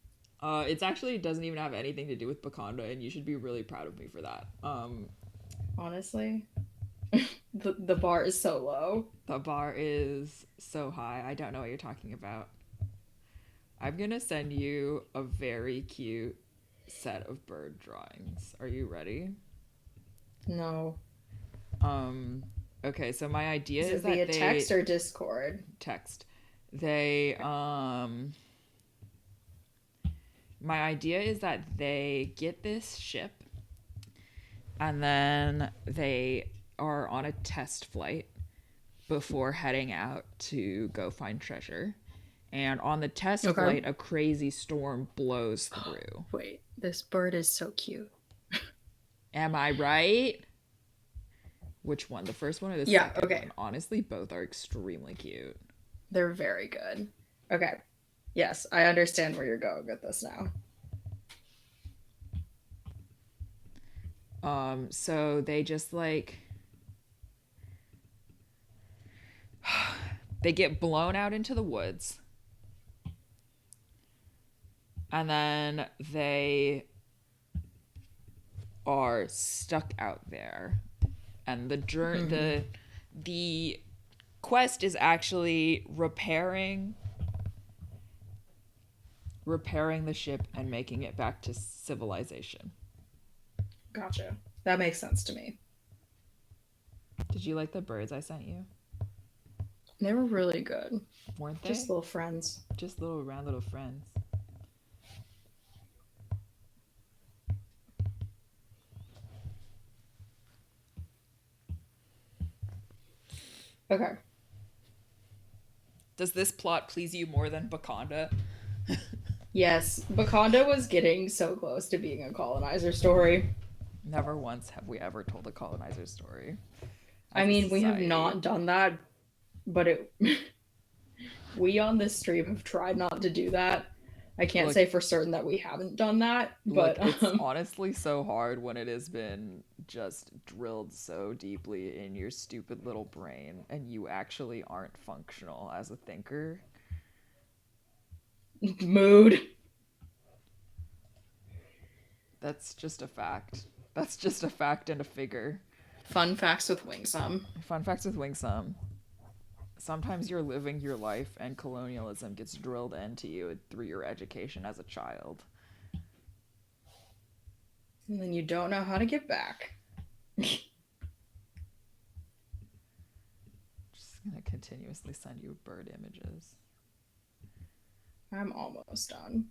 It's actually doesn't even have anything to do with Wakanda, and you should be really proud of me for that. Honestly, the bar is so low. The bar is so high. I don't know what you're talking about. I'm gonna send you a very cute set of bird drawings. Are you ready? No. Okay, so my idea Is is it that via they text or Discord? text. They my idea is that they get this ship and then they are on a test flight before heading out to go find treasure. And on the test Okay. flight, a crazy storm blows through. Wait, this bird is so cute. Am I right? Which one? The first one or the Yeah, second okay. one? Honestly, both are extremely cute. They're very good. Okay. Yes, I understand where you're going with this now. So they just like they get blown out into the woods. And then they are stuck out there. And the quest is actually repairing the ship and making it back to civilization. Gotcha. That makes sense to me. Did you like the birds I sent you? They were really good. weren't Just they? little friends. Just little round little friends. Okay. Does this plot please you more than Bakanda? Yes, Wakanda was getting so close to being a colonizer story. Never once have we ever told a colonizer story I as a mean, we have society. not done that, but it we on this stream have tried not to do that. I can't Look, say for certain that we haven't done that, look, but it's honestly so hard when it has been just drilled so deeply in your stupid little brain and you actually aren't functional as a thinker. mood. That's just a fact. That's just a fact and a figure. Fun facts with Wingsum. Fun facts with Wingsum. Sometimes you're living your life and colonialism gets drilled into you through your education as a child. And then you don't know how to get back. Just gonna continuously send you bird images. I'm almost done.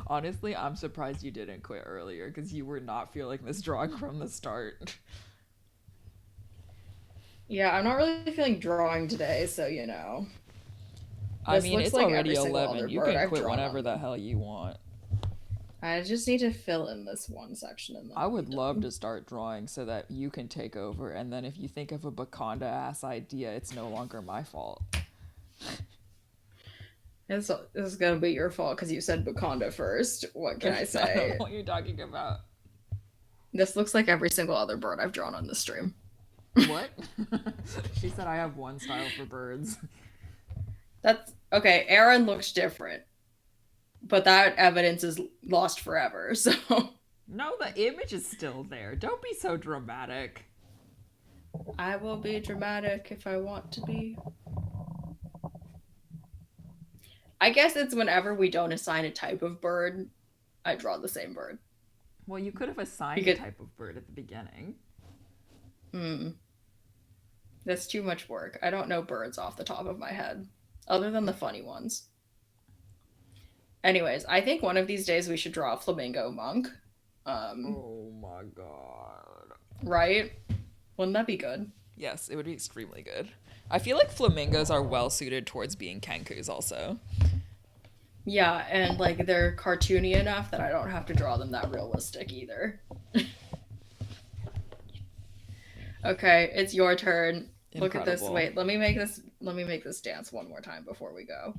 Honestly, I'm surprised you didn't quit earlier because you were not feeling this drawing from the start. Yeah, I'm not really feeling drawing today, so you know. I This mean, looks it's like already every single 11. other You bird can I've quit drawn whenever on the them. hell you want. I just need to fill in this one section and then I I'll be would love done. to start drawing so that you can take over, and then if you think of a Bakanda ass idea, it's no longer my fault. This is gonna be your fault because you said Wakanda first. What can I I don't know say? what you're talking about. This looks like every single other bird I've drawn on the stream. What? She said I have one style for birds. That's okay. Aaron looks different, but that evidence is lost forever. So No, the image is still there. Don't be so dramatic. I will be dramatic if I want to be. I guess it's whenever we don't assign a type of bird, I draw the same bird. Well, you could have assigned a Because type of bird at the beginning. that's too much work. I don't know birds off the top of my head, other than the funny ones. Anyways, I think one of these days we should draw a flamingo monk. Oh my god. Right? Wouldn't that be good? Yes, it would be extremely good. I feel like flamingos are well suited towards being kenkus also. Yeah, and like they're cartoony enough that I don't have to draw them that realistic either. Okay, it's your turn. Look at this. Incredible. Wait, let me make this dance one more time before we go.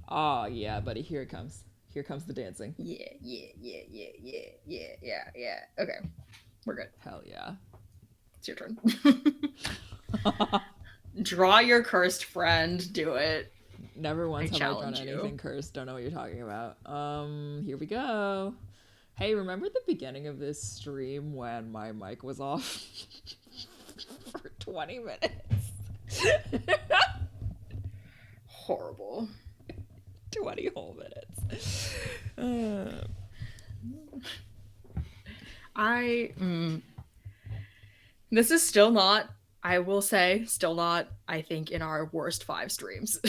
Oh, yeah, buddy. Here it comes. Here comes the dancing. Yeah, yeah, yeah, yeah, yeah, yeah, yeah, yeah. Okay. We're good. Hell yeah. It's your turn. Draw your cursed friend. Do it. Never once have I drawn challenge you. anything cursed. Don't know what you're talking about. Here we go. Hey, remember the beginning of this stream when my mic was off for 20 minutes? Horrible. 20 whole minutes. This is still not, I will say, still not, I think, in our worst 5 streams.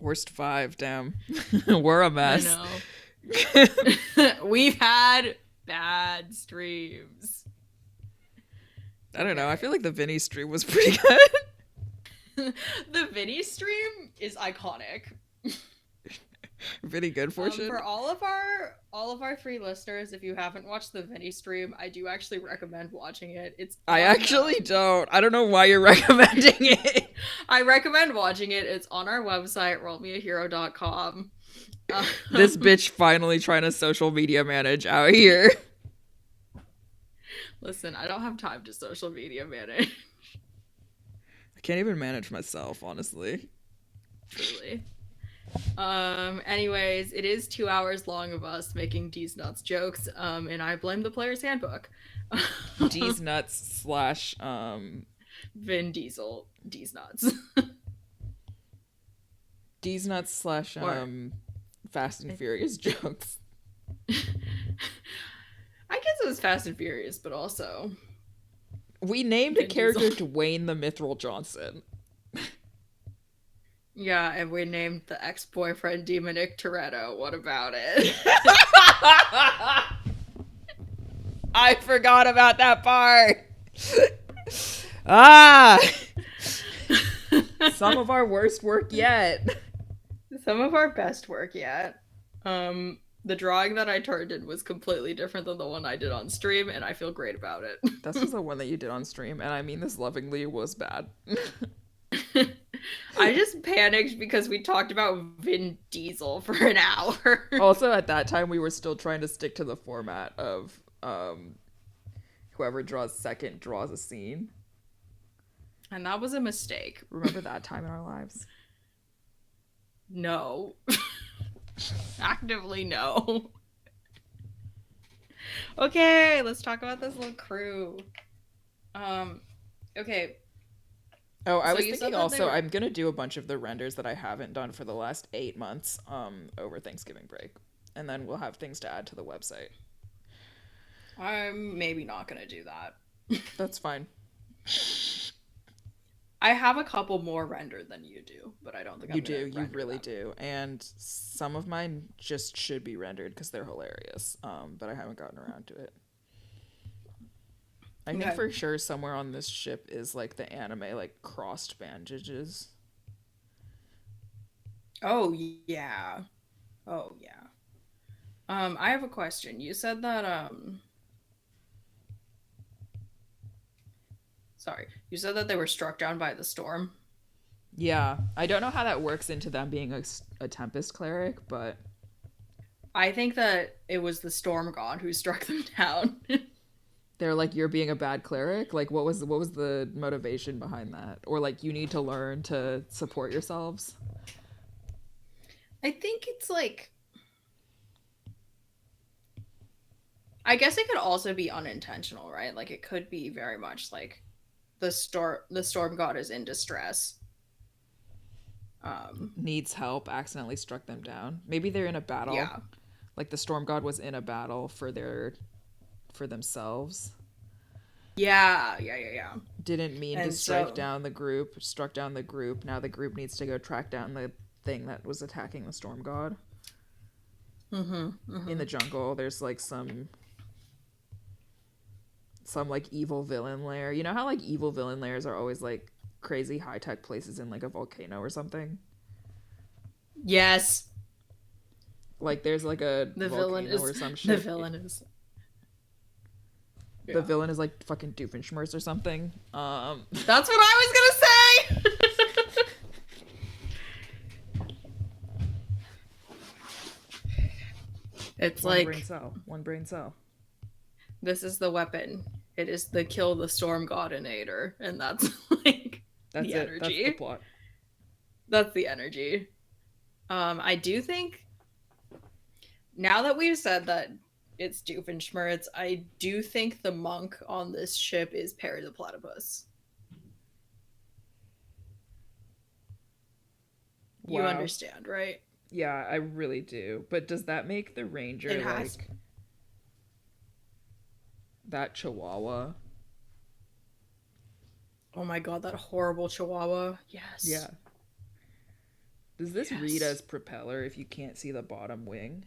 Worst 5, damn. We're a mess. I know. We've had bad streams. I don't know. I feel like the Vinny stream was pretty good. The Vinny stream is iconic. Vinny good fortune. For all of our 3 listeners, if you haven't watched the Vinny stream, I do actually recommend watching it. I actually don't. I don't know why you're recommending it. I recommend watching it. It's on our website, rollmeahero.com. This bitch finally trying to social media manage out here. Listen, I don't have time to social media manage. I can't even manage myself, honestly. Truly. Anyways, it is 2 hours long of us making D's nuts jokes, and I blame the player's handbook. D's nuts / Vin Diesel, D's nuts. D's nuts / Fast and Furious jokes. I guess it was Fast and Furious, but also We named a Vin Diesel. character Dwayne the Mithril Johnson. Yeah, and we named the ex-boyfriend Demonic Toretto. What about it? I forgot about that part. Ah, some of our worst work yet. Some of our best work yet. The drawing that I turned in was completely different than the one I did on stream, and I feel great about This was the one that you did on stream, and I mean this lovingly, was bad. it. I just panicked because we talked about Vin Diesel for an hour. Also, at that time, we were still trying to stick to the format of whoever draws second draws a scene. And that was a mistake. Remember that time in our lives? No. Actively no. Okay, let's talk about this little crew. Okay. Oh, I So was you said thinking that they also were I'm gonna do a bunch of the renders that I haven't done for the last 8 months over Thanksgiving break, and then we'll have things to add to the website. I'm maybe not gonna do that. That's fine. I have a couple more rendered than you do, but I don't think You I'm gonna do, you render really them. do, and some of mine just should be rendered because they're hilarious. But I haven't gotten around to it. I think Okay. for sure somewhere on this ship is like the anime like crossed bandages. Oh yeah. Oh yeah. I have a question. You said that sorry. You said that they were struck down by the storm. Yeah, I don't know how that works into them being a Tempest cleric, but I think that it was the storm god who struck them down. they're like, you're being a bad cleric. Like, what was the motivation behind that? Or like, you need to learn to support yourselves. I think it's like I guess it could also be unintentional, right? Like it could be very much like the storm god is in distress. Um Needs help, accidentally struck them down. Maybe they're in a battle. yeah. Like the storm god was in a battle for themselves. Yeah, yeah, yeah, yeah. Didn't mean to And strike so down the group. Struck down the group. Now the group needs to go track down the thing that was attacking the storm god. mhm, In the mhm. jungle, there's like some like evil villain lair. You know how like evil villain lairs are always like crazy high tech places in like a volcano or something? Yes, Like there's like a the villain volcano is or some the shit. villain is The yeah. villain is like fucking Doofenshmirtz or something. That's what I was gonna say. It's one brain like cell. One brain cell. this is the weapon. It is the kill the storm godinator, and that's like That's the it. That's the energy. plot. That's the energy. I do think now that we've said that it's Doofenshmirtz, I do think the monk on this ship is Perry the Platypus. You Wow. understand, right? Yeah, I really do. But does that make the It ranger has. like that chihuahua? Oh my god, that horrible chihuahua. Yeah. Yes. Does this read Yes. as propeller if you can't see the bottom wing?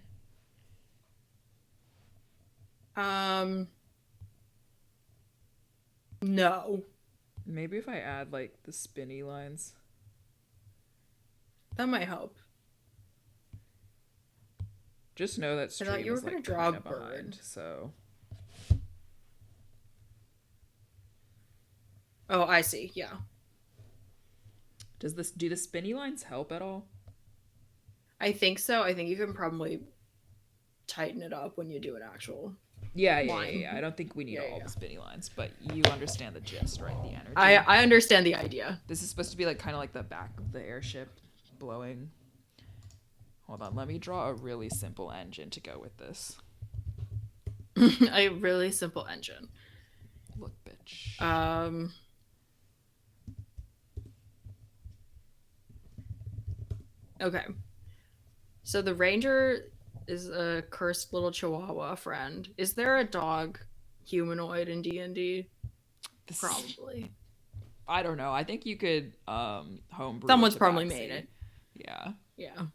Um, no. Maybe if I add like the spinny lines. That might help. Just know that I thought stream you were is gonna like draw a kind of behind, bird. so Oh, I see. Yeah. do the spinny lines help at all? I think so. I think you can probably tighten it up when you do an actual Yeah. I line. don't think we need Yeah, yeah, all the yeah. spinny lines, but you understand the gist, right? The I energy. I understand the idea. This is supposed to be like kind of like the back of the airship blowing. Hold on, let me draw a really simple engine to go with this. A really simple engine. Look, bitch. Um okay. So the ranger is a cursed little chihuahua friend. Is there a dog humanoid in D&D? This, Probably. I don't know. I think you could homebrew a Someone's probably made tabaxi. it. Yeah. Yeah.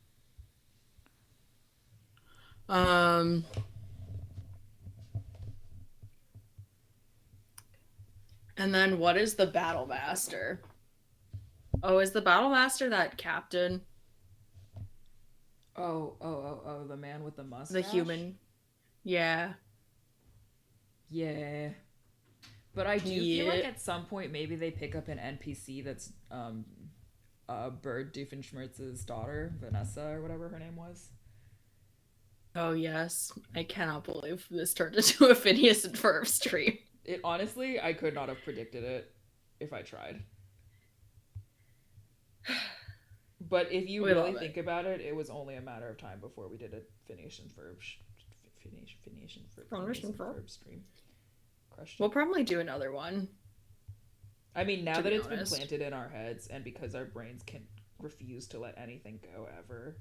Um and then what is the battle master? Oh, is the battle master that captain? Oh, the man with the The mustache? human? Yeah. Yeah. But I do feel like Yeah. at some point maybe they pick up an NPC that's Bird Doofenshmirtz's daughter, Vanessa or whatever her name was. Oh yes. I cannot believe this turned into a Phineas and Ferb stream. It honestly, I could not have predicted it if I tried. But if you We really love it. think about it, it was only a matter of time before we did a Phineas Permission and for. Ferb stream. Crushed We'll it. probably do another one, I mean, now to that be it's been honest. planted in our heads, and because our brains can refuse to let anything go ever,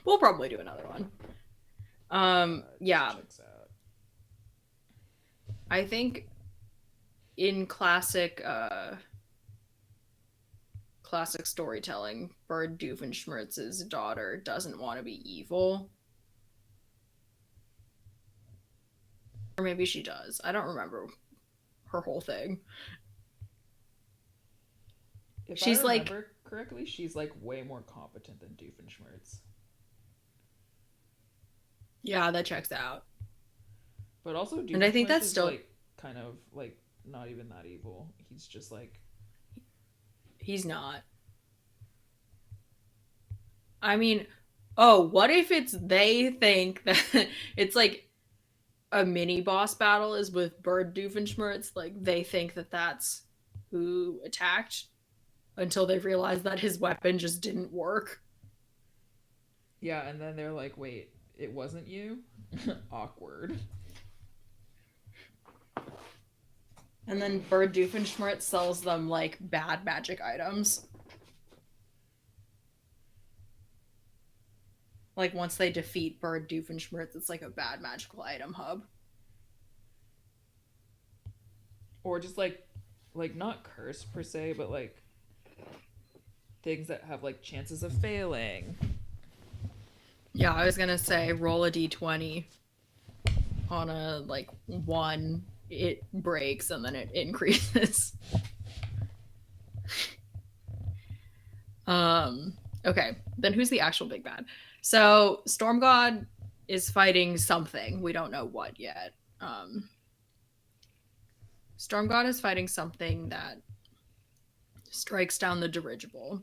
We'll probably do another one. Yeah. checks out. I think in classic storytelling, Bird Doofenshmirtz's daughter doesn't want to be evil. Or maybe she does. I don't remember her whole thing. If I She's like, remember correctly, she's like way more competent than Doofenshmirtz. yeah, that checks out. But also, And I think Doofenshmirtz that's is still like kind of like not even that evil. He's just like he's not. I mean, oh, what if it's they think that it's like a mini boss battle is with Bird Doofenshmirtz? Like they think that that's who attacked until they realize that his weapon just didn't work. yeah, and then they're like, wait, it wasn't you? Awkward. And then Bird Doofenshmirtz sells them like bad magic items. Like once they defeat Bird Doofenshmirtz, it's like a bad magical item hub. Or just like not curse per se, but like things that have like chances of failing. Yeah, I was gonna say roll a d20 on a like one, it breaks and then it increases. Okay, then who's the actual big bad? So Storm God is fighting something. We don't know what yet. Storm God is fighting something that strikes down the dirigible.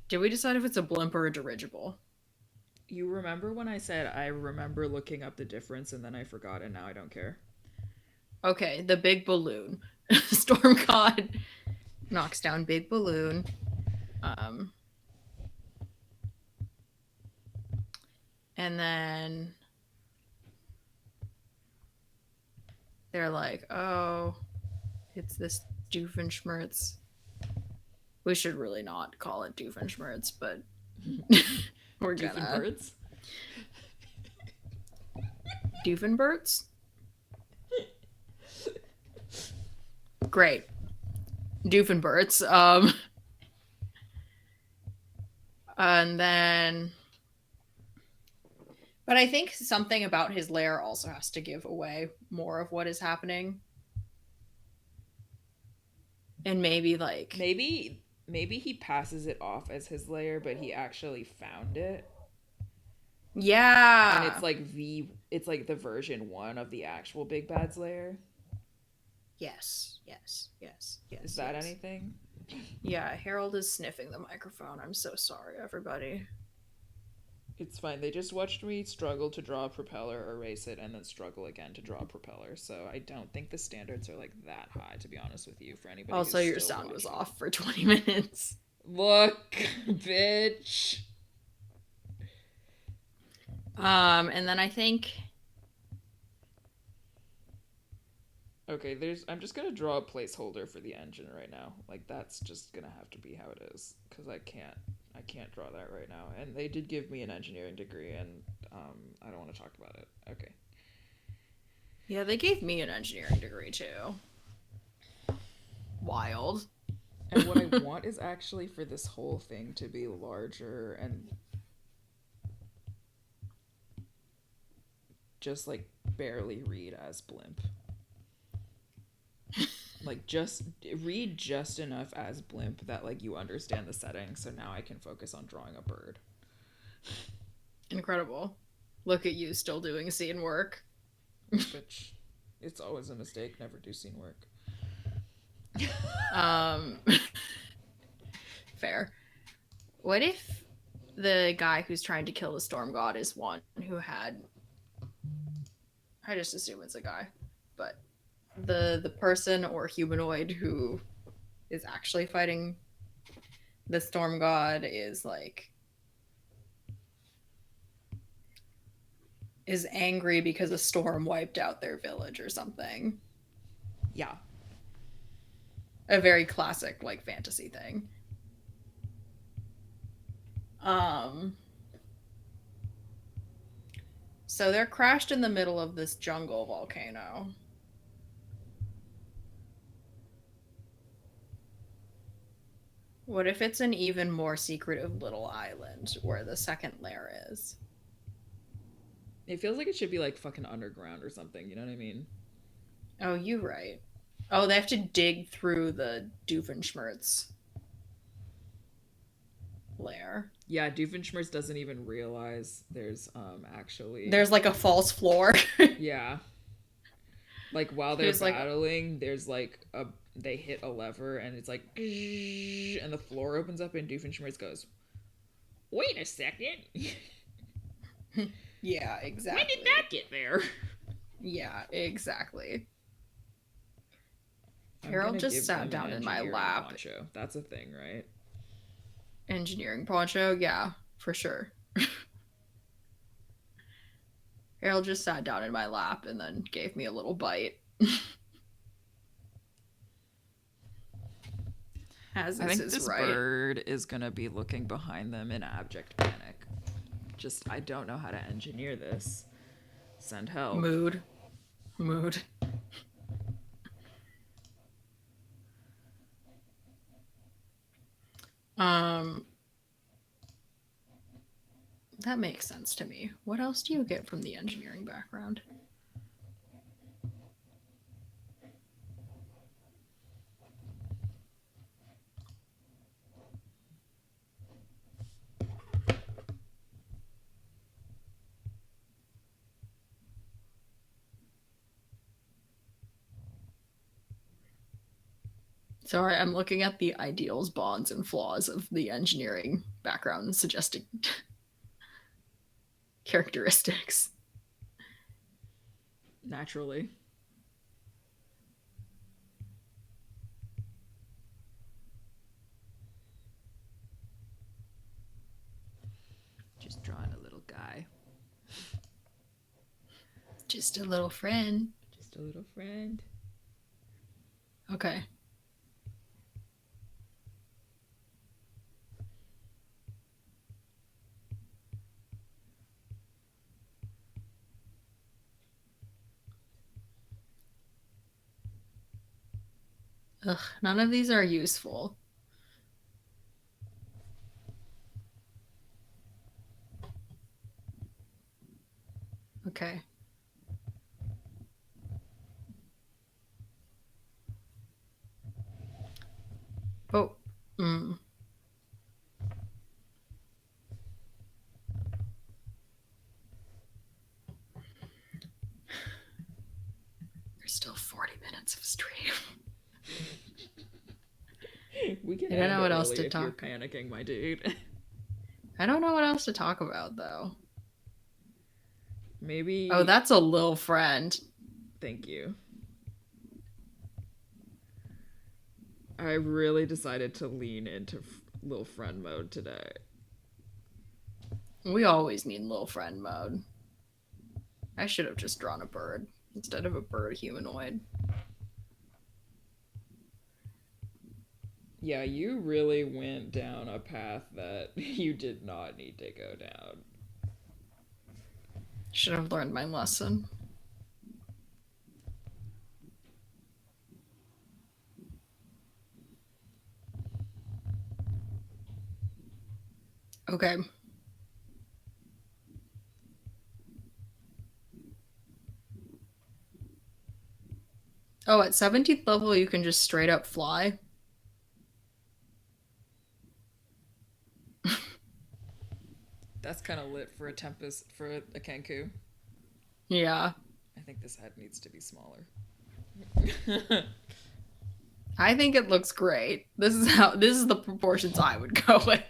Did we decide if it's a blimp or a dirigible? You remember when I said I remember looking up the difference and then I forgot and now I don't care? Okay, the big balloon. Storm God knocks down big balloon. Um, and then they're like, oh, it's this Doofenshmirtz. We should really not call it Doofenshmirtz, but we're gonna. Doofenbirds? Doofenberts? Great. Doofenberts. And then. But I think something about his lair also has to give away more of what is happening. And maybe like Maybe he passes it off as his lair, but he actually found it. And yeah. it's like the version 1 of the actual Big Bad's lair. Yes. Is that anything? Yeah, Harold is sniffing the microphone. I'm so sorry, everybody. It's fine. They just watched me struggle to draw a propeller, erase it, and then struggle again to draw a propeller. So I don't think the standards are like that high, to be honest with you, for anybody Also, who's your still sound was watching. off for 20 minutes. Look, bitch. And then I think. Okay, I'm just gonna draw a placeholder for the engine right now. Like that's just gonna have to be how it is, because I can't draw that right now. And they did give me an engineering degree, and I don't want to talk about it. Okay. Yeah, they gave me an engineering degree too. Wild. And what I want is actually for this whole thing to be larger and just like barely read as blimp. Like just read just enough as blimp that like you understand the setting, so now I can focus on drawing a bird. Incredible. Look at you still doing scene work. Which it's always a mistake, never do scene work. Um, fair. What if the guy who's trying to kill the storm god is one who had? I just assume it's a guy, but the person or humanoid who is actually fighting the storm god is like is angry because a storm wiped out their village or something. Yeah. A very classic like fantasy thing. Um so they're crashed in the middle of this jungle volcano. What if it's an even more secretive little island where the second lair is? It feels like it should be like fucking underground or something, you know what I mean? Oh, you right. Oh, they have to dig through the Doofenshmirtz lair. Yeah, Doofenshmirtz doesn't even realize there's actually There's like a false floor. yeah. Like while they're There's like battling, there's like a they hit a lever and it's like and the floor opens up and Doofenshmirtz goes, "Wait a second. yeah, When did exactly. that get there?" Yeah, exactly. I'm Harold gonna just give sat them an down in my engineering lap. poncho. That's a thing, right? Engineering poncho, yeah, for sure. Harold just sat down in my lap and then gave me a little bite. As I is think his this right. bird is gonna be looking behind them in abject panic. Just, I don't know how to engineer this. Send help. Mood. Mood. Um, that makes sense to me. What else do you get from the engineering background? Sorry, I'm looking at the ideals, bonds, and flaws of the engineering background suggesting characteristics. Naturally. Just drawing a little guy. Just a little friend. Just a little friend. Okay. Ugh, none of these are useful. Okay. Oh. Mm. There's still 40 minutes of stream. We can I don't end know it what else early to if you're talk. panicking, my dude. I don't know what else to talk about though. Oh, Maybe. that's a little friend. Thank you. I really decided to lean into little friend mode today. We always need little friend mode. I should have just drawn a bird instead of a bird humanoid. Yeah, you really went down a path that you did not need to go down. Should have learned my lesson. Okay. Oh, at 17th level, you can just straight up fly. That's kind of lit for a Tempest, for a Kenku. Yeah. I think this head needs to be smaller. I think it looks great. This is the proportions I would go with.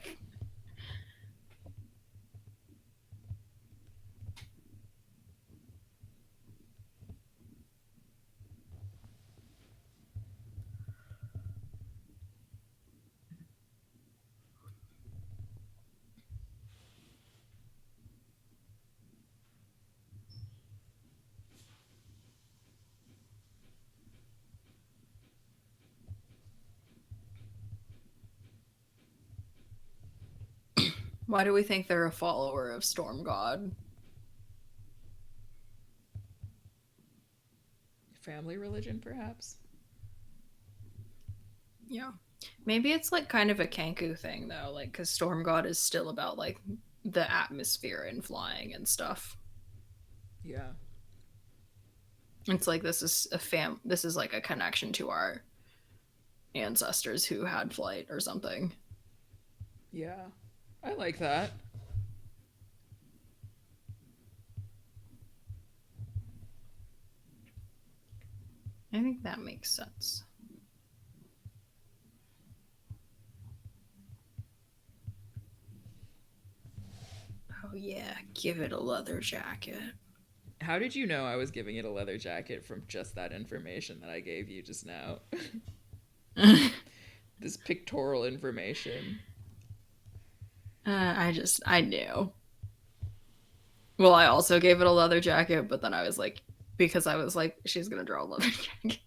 Why do we think they're a follower of Storm God? Family religion, perhaps? Yeah. Maybe it's like kind of a Kenku thing though, like because Storm God is still about like the atmosphere and flying and stuff. Yeah. It's like this is like a connection to our ancestors who had flight or something. Yeah. I like that. I think that makes sense. Oh yeah, give it a leather jacket. How did you know I was giving it a leather jacket from just that information that I gave you just now? This pictorial information. I knew. Well, I also gave it a leather jacket, but then I was like, because I was like, she's gonna draw a leather jacket.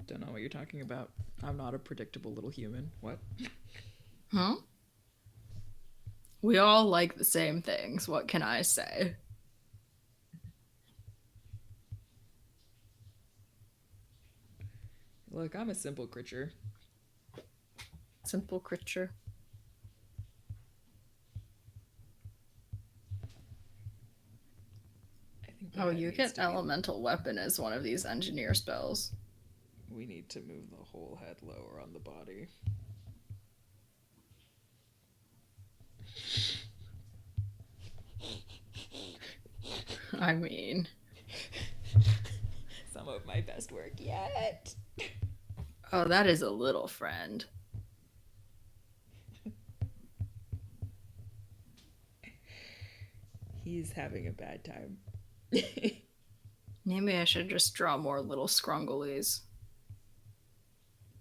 Don't know what you're talking about. I'm not a predictable little human. What? Huh? We all like the same things. What can I say? Look, I'm a simple creature. Simple creature. I think Oh, that you needs get to be. elemental weapon as one of these engineer spells. We need to move the whole head lower on the body. I mean, Some of my best work yet. oh, that is a little friend. He's having a bad time. Maybe I should just draw more little scrunglies.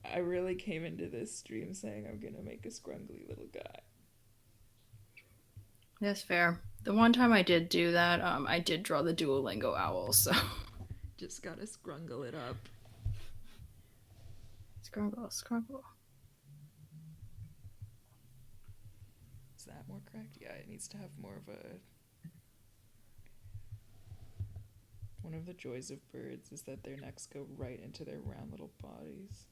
I really came into this stream saying I'm gonna make a scrungly little guy. That's fair. The one time I did do that, I did draw the Duolingo owl, so. Just gotta scrungle it up. Scrungle, scrungle. Is that more correct? Yeah, it needs to have more of a. One of the joys of birds is that their necks go right into their round little bodies.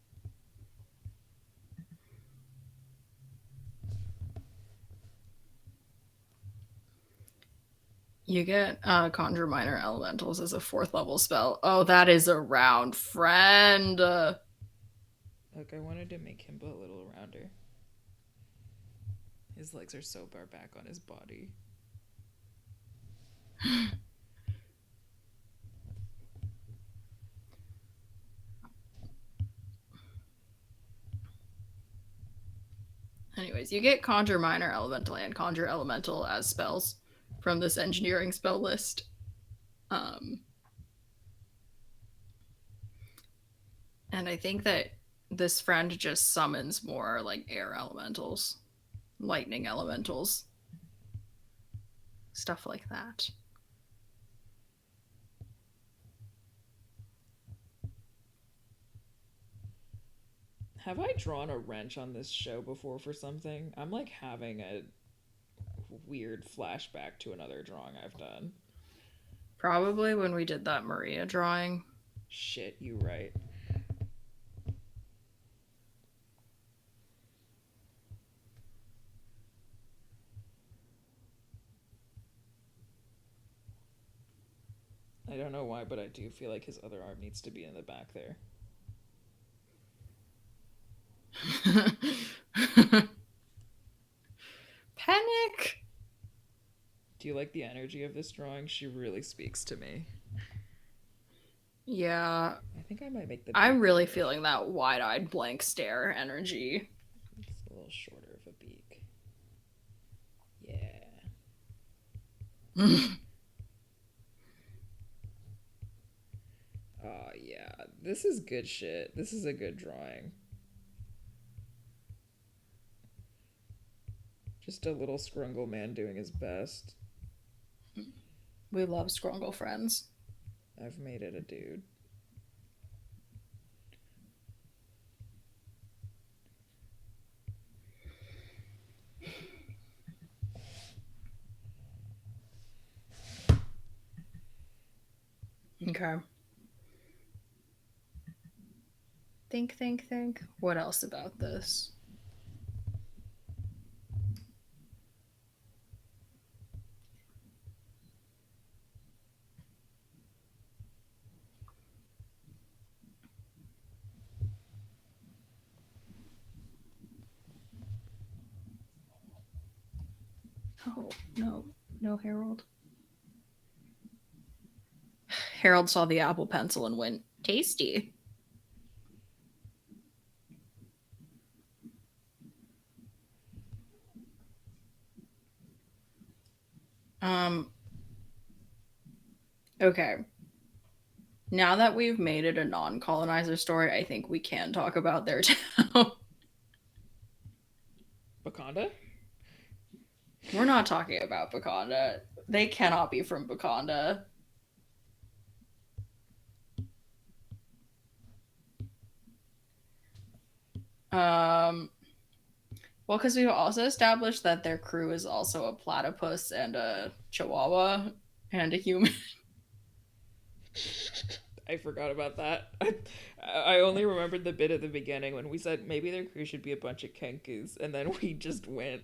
You get Conjure Minor Elementals as a 4th level spell. Oh, that is a round friend. Look, I wanted to make him a little rounder. His legs are so far back on his body. Anyways, you get Conjure Minor Elemental and Conjure Elemental as spells from this engineering spell list. And I think that this friend just summons more like air elementals, lightning elementals, stuff like that. Have I drawn a wrench on this show before for something? I'm like having a weird flashback to another drawing I've done. Probably when we did that Maria drawing. Shit, you right. I don't know why, but I do feel like his other arm needs to be in the back there. Panic. Do you like the energy of this drawing? She really speaks to me. Yeah, I think I might make the I'm beak really bigger. feeling that wide-eyed blank stare energy. It's a little shorter of a beak. Yeah. Oh, yeah. This is good shit. This is a good drawing. Just a little scrungle man doing his best. We love Scrungle friends. I've made it a dude. Okay. Think. What else about this? Oh, no. No, Harold. Harold saw the Apple Pencil and went, tasty. Um, okay. Now that we've made it a non-colonizer story, I think we can talk about their town. Wakanda? We're not talking about Bakanda. They cannot be from Bakanda. Um, well, because we've also established that their crew is also a platypus and a chihuahua and a human. I forgot about that. I only remembered the bit at the beginning when we said maybe their crew should be a bunch of kenkus, and then we just went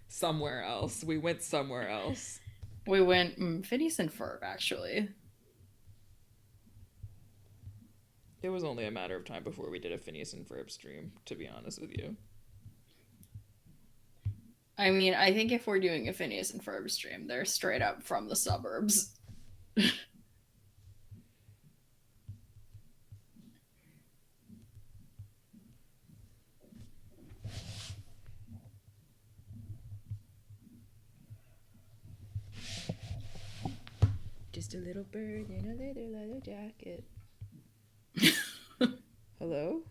somewhere else. We went somewhere else. We went Phineas and Ferb, actually. It was only a matter of time before we did a Phineas and Ferb stream, to be honest with you. I mean, I think if we're doing a Phineas and Ferb stream, they're straight up from the suburbs. Just a little bird in a little leather jacket. Hello?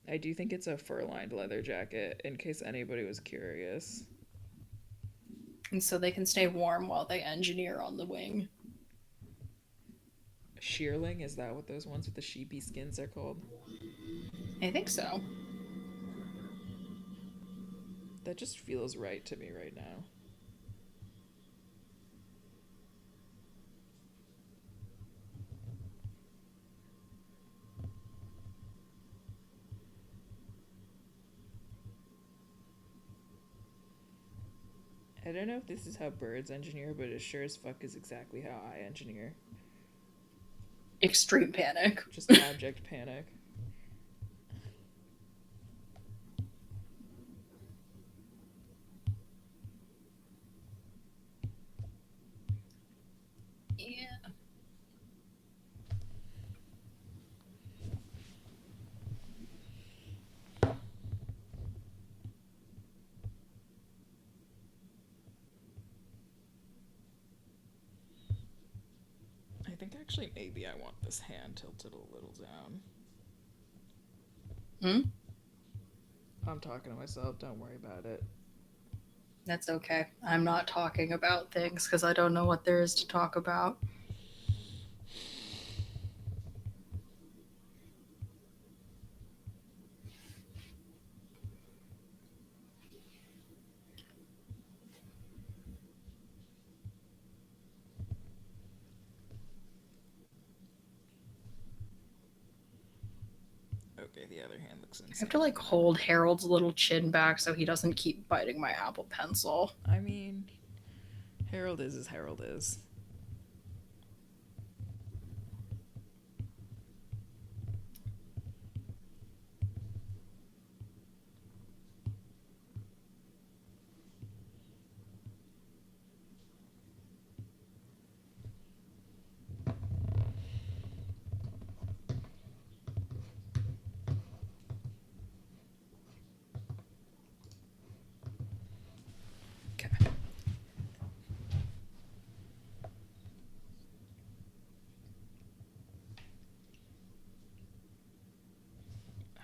I do think it's a fur-lined leather jacket, in case anybody was curious. And so they can stay warm while they engineer on the wing. Shearling, is that what those ones with the sheepy skins are called? I think so. That just feels right to me right now. I don't know if this is how birds engineer, but it sure as fuck is exactly how I engineer. Extreme panic. Just abject panic. Yeah. I think actually maybe I want this hand tilted a little down. Hmm? I'm talking to myself, don't worry about it. That's okay. I'm not talking about things because I don't know what there is to talk about. Okay, the other hand looks I insane. have to like hold Harold's little chin back so he doesn't keep biting my Apple Pencil. I mean, Harold is as Harold is. Okay.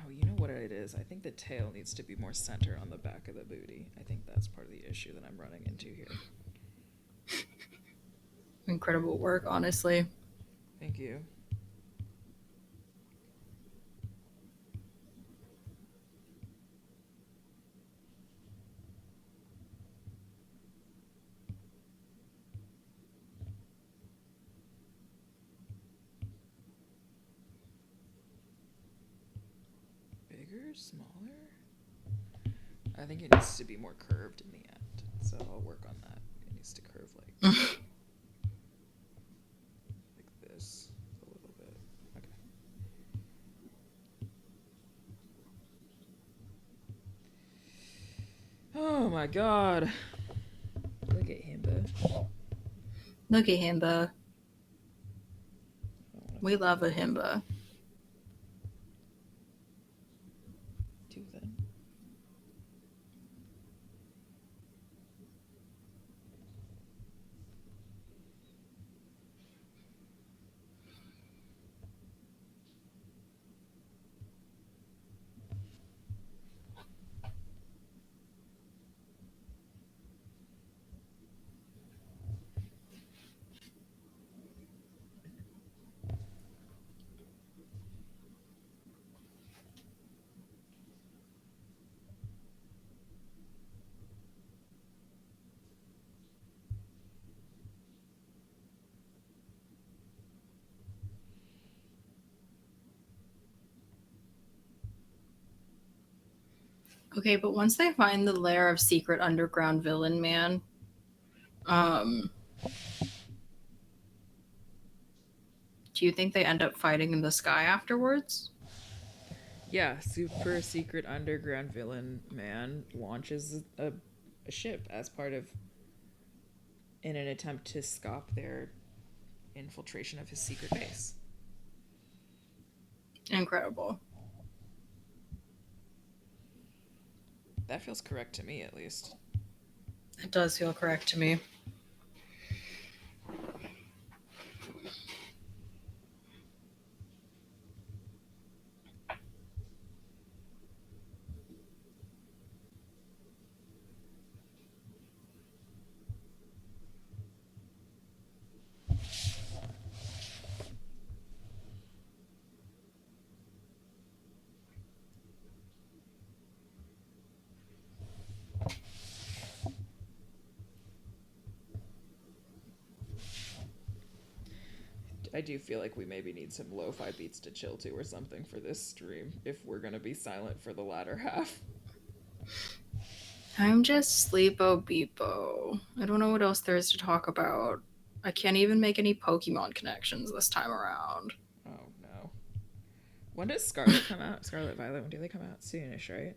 Oh, you know what it is? I think the tail needs to be more center on the back of the booty. I think that's part of the issue that I'm running into here. Incredible work, honestly. Thank you. Bigger, smaller? I think it needs to be more curved in the end. So I'll work on that. It needs to curve like this a little bit. Okay. Oh my god. Look at him, bro. Look at Himba. I don't want to We put love that a Himba. too thin. Okay, but once they find the lair of secret underground villain man, um, do you think they end up fighting in the sky afterwards? Yeah, super secret underground villain man launches a ship as part of in an attempt to stop their infiltration of his secret base. Incredible. That feels correct to me, at least. It does feel correct to me. I do feel like we maybe need some lo-fi beats to chill to or something for this stream if we're gonna be silent for the latter half. I'm just sleepo beepo. I don't know what else there is to talk about. I can't even make any Pokemon connections this time around. Oh no. When does Scarlet come out? Scarlet Violet, when do they come out? Soonish, right?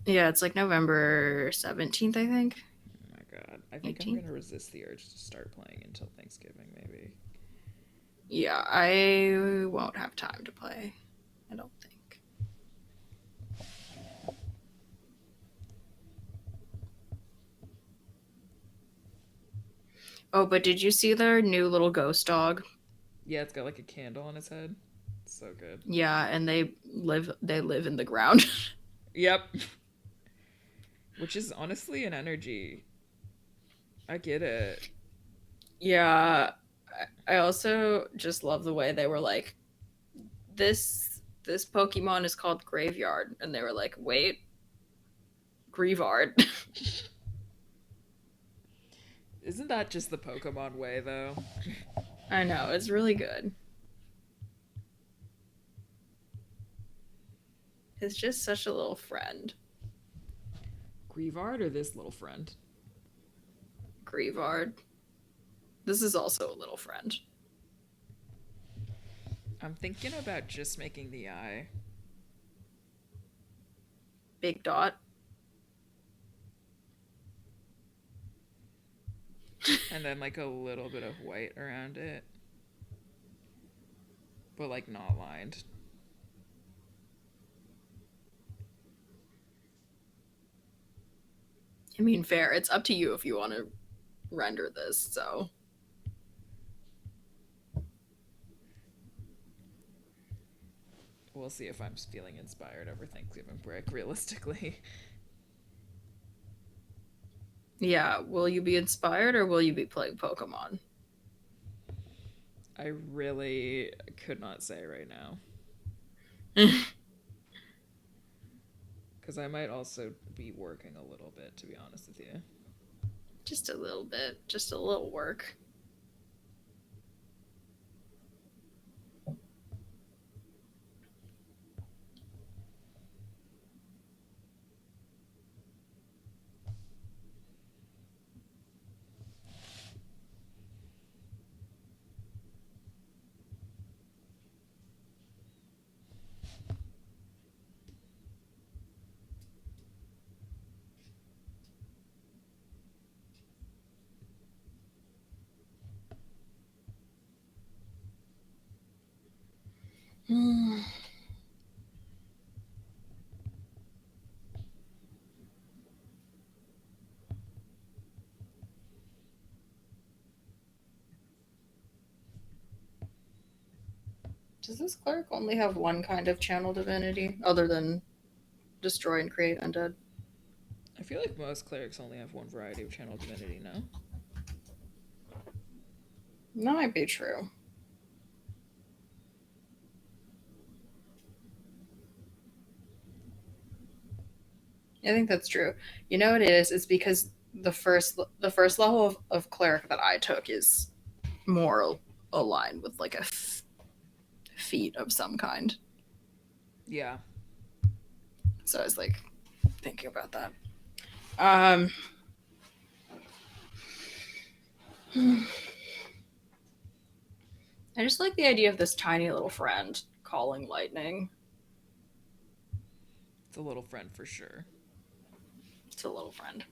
Yeah, it's like November 17th, I think. Oh my god. I think I'm 18th? gonna resist the urge to start playing until Thanksgiving, maybe. Yeah, I won't have time to play. I don't think. Oh, but did you see their new little ghost dog? Yeah, it's got like a candle on its head. So good. Yeah, and they live in the ground. Yep. Which is honestly an energy. I get it. Yeah, I also just love the way they were like, this Pokemon is called Graveyard, and they were like, wait, Grievard. Isn't that just the Pokemon way, though? I know, it's really good. It's just such a little friend. Grievard or this little friend? Grievard. This is also a little friend. I'm thinking about just making the eye. Big dot. And then like a little bit of white around it. But like not lined. I mean, fair. It's up to you if you want to render this, so. We'll see if I'm feeling inspired over Thanksgiving break, realistically. Yeah, will you be inspired or will you be playing Pokemon? I really could not say right now. Because I might also be working a little bit, to be honest with you. Just a little bit. Just a little work. Does this cleric only have one kind of channel divinity other than destroy and create undead? I feel like most clerics only have one variety of channel divinity, no? That might be true. I think that's true. You know what it is? It's because the first level of cleric that I took is more aligned with like a feat of some kind. Yeah. So I was like thinking about that. I just like the idea of this tiny little friend calling lightning. It's a little friend for sure. It's a little friend.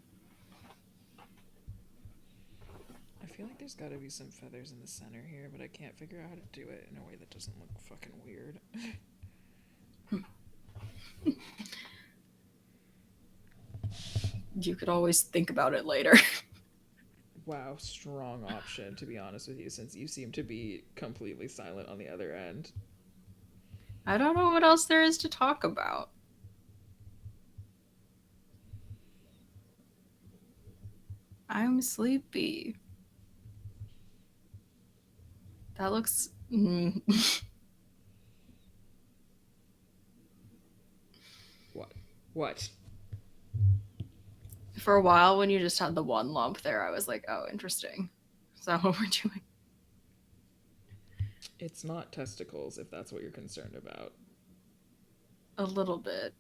I feel like there's gotta be some feathers in the center here, but I can't figure out how to do it in a way that doesn't look fucking weird. You could always think about it later. Wow, strong option, to be honest with you, since you seem to be completely silent on the other end. I don't know what else there is to talk about. I'm sleepy. That looks. What? What? For a while, when you just had the one lump there, I was like, oh, interesting. Is that what we're doing? It's not testicles, if that's what you're concerned about. A little bit.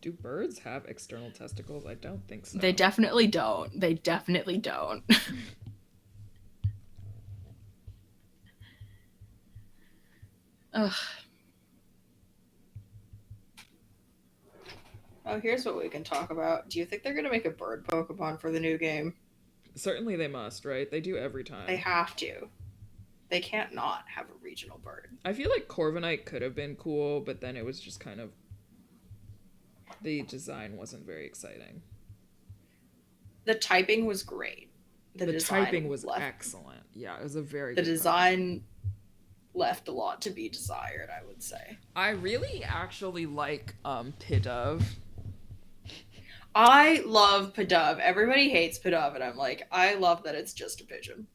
Do birds have external testicles? I don't think so. They definitely don't. They definitely don't. Ugh. Oh, here's what we can talk about. Do you think they're going to make a bird Pokemon for the new game? Certainly they must, right? They do every time. They have to. They can't not have a regional bird. I feel like Corviknight could have been cool, but then it was just kind of... The design wasn't very exciting. The typing was great. The typing was excellent. Yeah, it was a very The good design left a lot to be desired, I would say. I really actually like Pidove. I love Pidove. Everybody hates Pidove, and I'm like, I love that it's just a pigeon.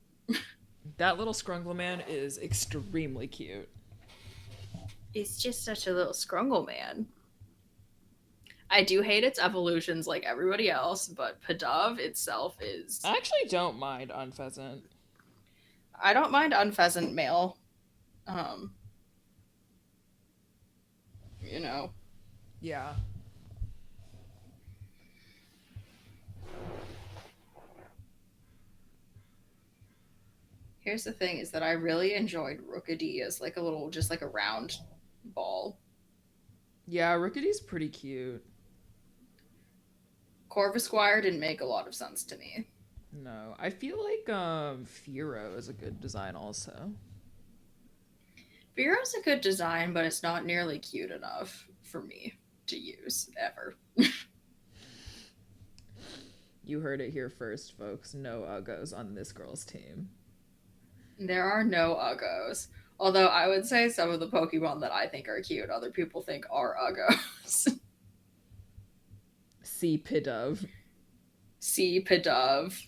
That little Scrungle man is extremely cute. It's just such a little Scrungle man. I do hate its evolutions like everybody else, but Pidove itself is... I actually don't mind Unpheasant. I don't mind Unpheasant male. You know. Yeah. Here's the thing: is that I really enjoyed Rookedy as like a little, just like a round ball. Yeah, Rookedy's pretty cute. Corvusquire didn't make a lot of sense to me. No, I feel like Firo is a good design also. Veero's a good design, but it's not nearly cute enough for me to use ever. You heard it here first, folks. No Uggos on this girl's team. There are no Uggos. Although I would say some of the Pokemon that I think are cute, other people think are Uggos. C Pidove. See Pidove.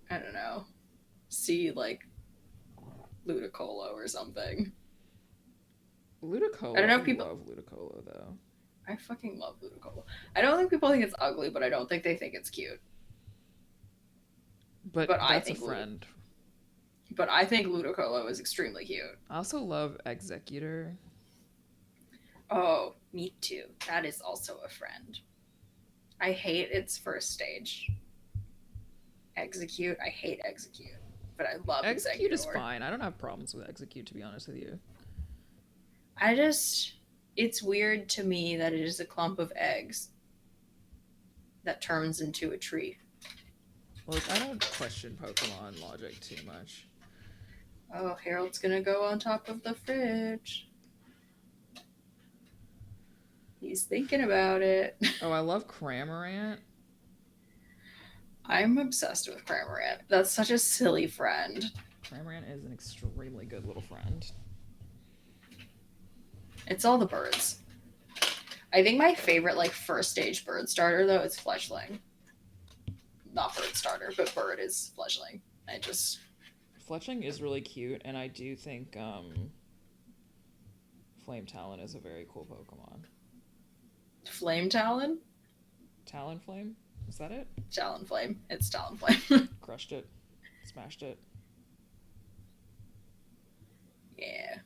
I don't know. See like Ludicolo or something. I Ludicolo. don't know I if people. love Ludicolo though. I fucking love Ludicolo. I don't think people think it's ugly, but I don't think they think it's cute. But But I that's a think friend. but I think Ludicolo is extremely cute. I also love Executor. Oh, me too. That is also a friend. I hate its first stage. Execute. I hate Execute, but I love Execute is Executor. fine. I don't have problems with Execute, to be honest with you. I just. It's weird to me that it is a clump of eggs that turns into a tree. Look, I don't question Pokemon logic too much. Oh, Harold's gonna go on top of the fridge. He's thinking about it. Oh, I love Cramorant. I'm obsessed with Cramorant. That's such a silly friend. Cramorant is an extremely good little friend. It's all the birds. I think my favorite like first stage bird starter though is Fledgling. Not bird starter, but bird is Fledgling. I just Fletchling is really cute, and I do think Flame Talon is a very cool Pokemon. Flame Talon? Talonflame? Is that it? Talonflame. It's Talonflame. Crushed it. Smashed it. Yeah.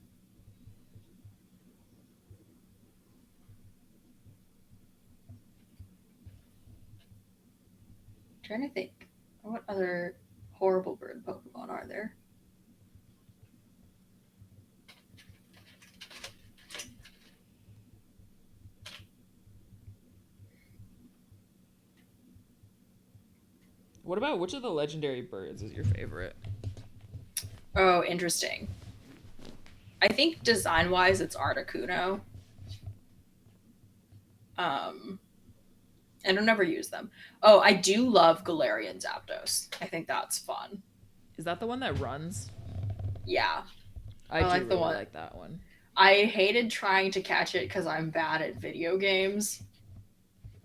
I'm trying to think. What other horrible bird Pokemon are there? What about which of the legendary birds is your favorite? Oh, interesting. I think design wise it's Articuno. Um I don't ever use them. Oh, I do love Galarian Zapdos. I think that's fun. Is that the one that runs? Yeah. I I do like the really one. like that one. I hated trying to catch it because I'm bad at video games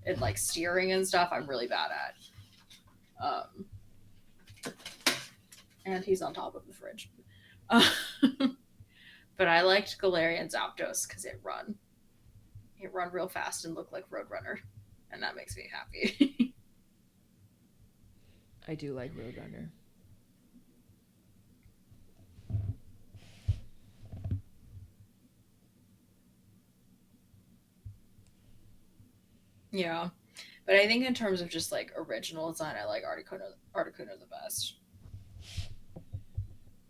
and like steering and stuff. I'm really bad at. And he's on top of the fridge. But I liked Galarian Zapdos because it run real fast and looked like Roadrunner, and that makes me happy. I do like Roadrunner. Yeah, but I think in terms of just like original design, I like Articuno the best.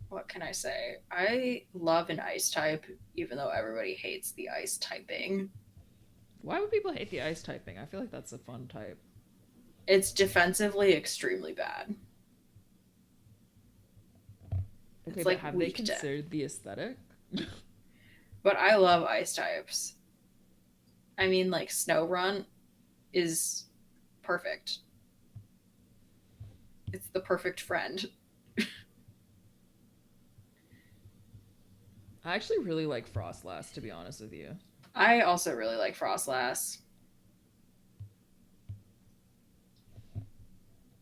What can I say? I love an ice type, even though everybody hates the ice typing. Why would people hate the ice typing? I feel like that's a fun type. It's defensively extremely bad. Okay, It's but like have they weak to. considered the aesthetic? But I love ice types. I mean, like Snow is perfect. It's the perfect friend. I actually really like Frostlass, to be honest with you. I also really like Frostlass.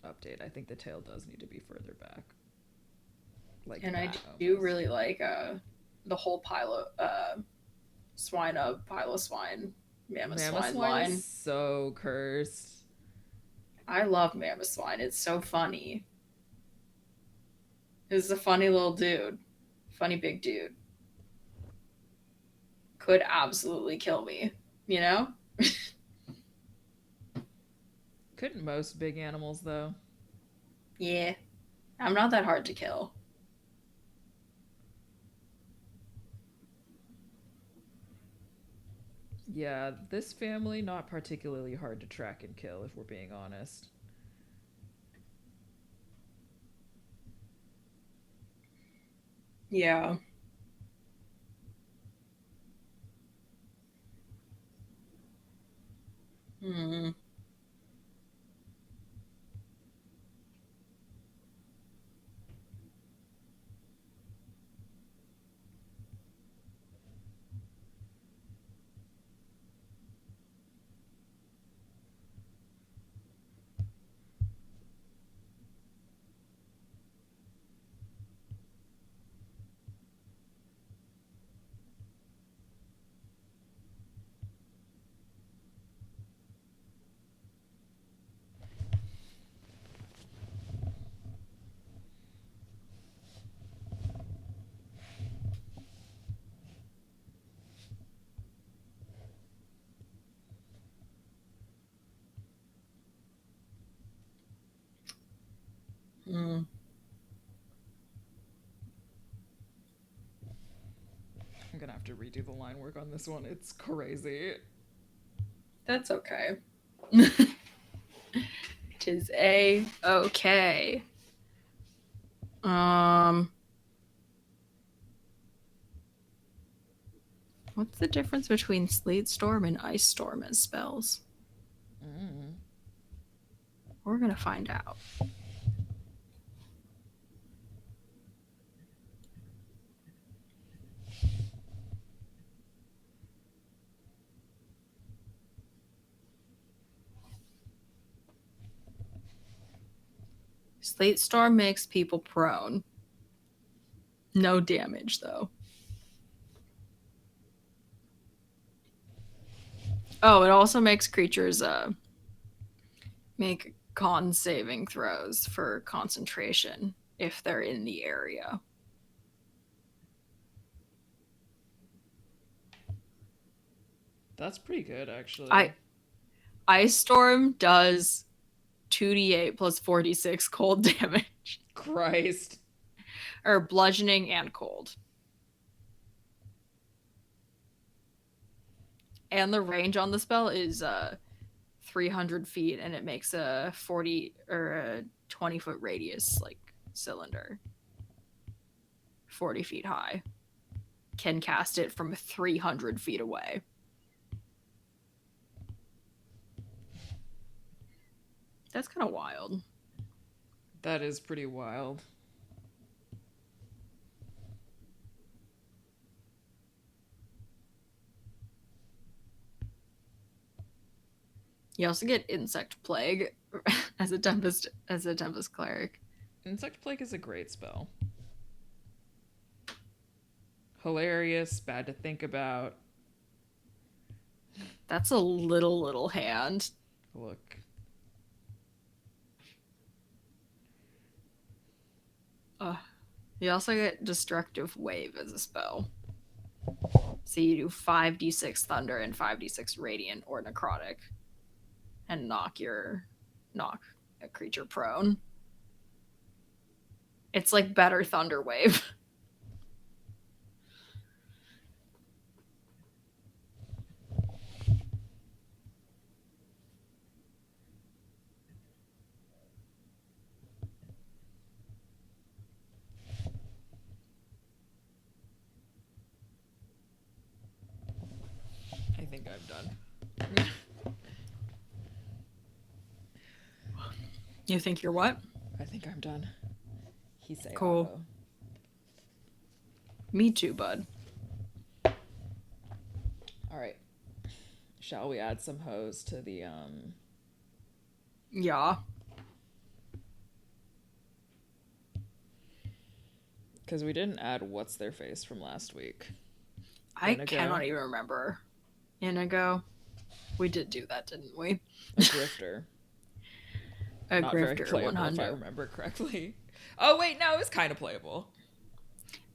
Update. I think the tail does need to be further back. Like And I that do almost. really like the whole Pilo Swine, Mammoth Swine Mamoswine is line. so cursed. I love Mammoth Swine. It's so funny. It's a funny little dude. Funny big dude. Could absolutely kill me, you know? Couldn't most big animals, though? Yeah, I'm not that hard to kill. Yeah, this family, not particularly hard to track and kill, if we're being honest. Yeah. Hmm. Mm, I'm gonna have to redo the line work on this one. It's crazy. that's okay. It is okay. Um, what's the difference between Sleet Storm and Ice Storm as spells? Mm. We're gonna find out. Sleet Storm makes people prone. No damage though. Oh, it also makes creatures make con saving throws for concentration if they're in the area. That's pretty good, actually. I Ice Storm does 2d8 plus 4d6 cold damage, Christ. or bludgeoning and cold. And the range on the spell is 300 feet, and it makes a 40 or a 20-foot radius like cylinder, 40 feet high. Can cast it from 300 feet away. That's kind of wild. That is pretty wild. You also get insect plague as a tempest cleric. Insect Plague is a great spell. Hilarious, bad to think about. That's a little hand. Look. You also get destructive wave as a spell. So you do 5d6 thunder and 5d6 radiant or necrotic, and knock a creature prone. It's like better thunder wave. I think I'm done. You think you're what? I think I'm done. He say Cool. Avo. Me too, bud. Alright. Shall we add some hose to the Yeah. because we didn't add what's their face from last week. I Inigo? cannot even remember. Inigo. We did do that, didn't we? A grifter. A Not very grifter playable 100. if I remember correctly. Oh wait, no, it was kind of playable.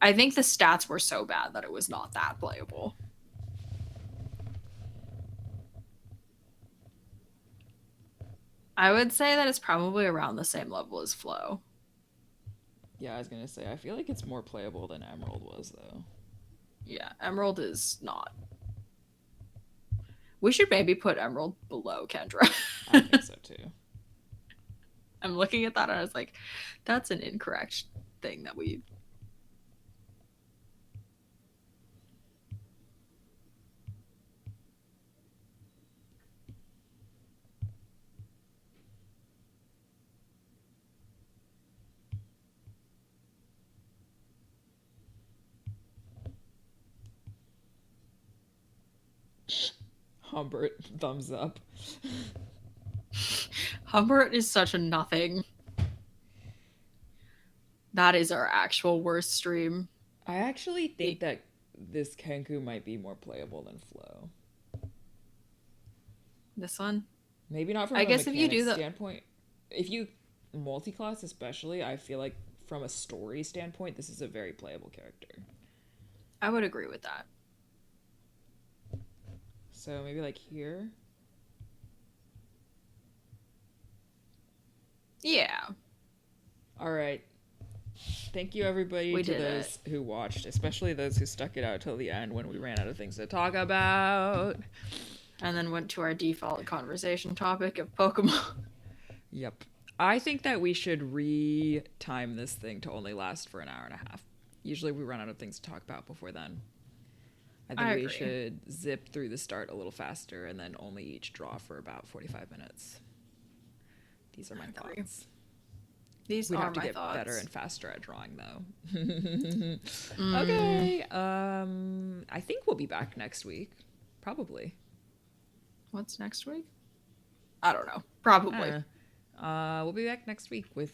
I think the stats were so bad that it was not that playable. I would say that it's probably around the same level as Flow. Yeah, I was gonna say I feel like it's more playable than Emerald was though. Yeah, Emerald is not. We should maybe put Emerald below Kendra. I think so too. I'm looking at that and I was like, that's an incorrect thing that we. Humbert, thumbs up. Humbert is such a nothing. That is our actual worst stream. I actually think that this Kenku might be more playable than Flow. This one? Maybe not from I a guess if you mechanics do the. standpoint. If you multi-class especially, I feel like from a story standpoint, this is a very playable character. I would agree with that. So maybe like here. Yeah. All right. Thank you everybody to those who watched, especially those who stuck it out till the end when we ran out of things to talk about. And then went to our default conversation topic of Pokemon. Yep. I think that we should re-time this thing to only last for an hour and a half. Usually we run out of things to talk about before then. I think we should zip through the start a little faster and then only each draw for about 45 minutes. These are my thoughts. We'd have to get better and faster at drawing though. Okay. I think we'll be back next week. Probably. What's next week? I don't know. Probably. We'll be back next week with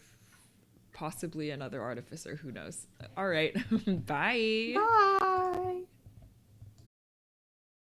possibly another artificer. Who knows? All right. Bye. Bye.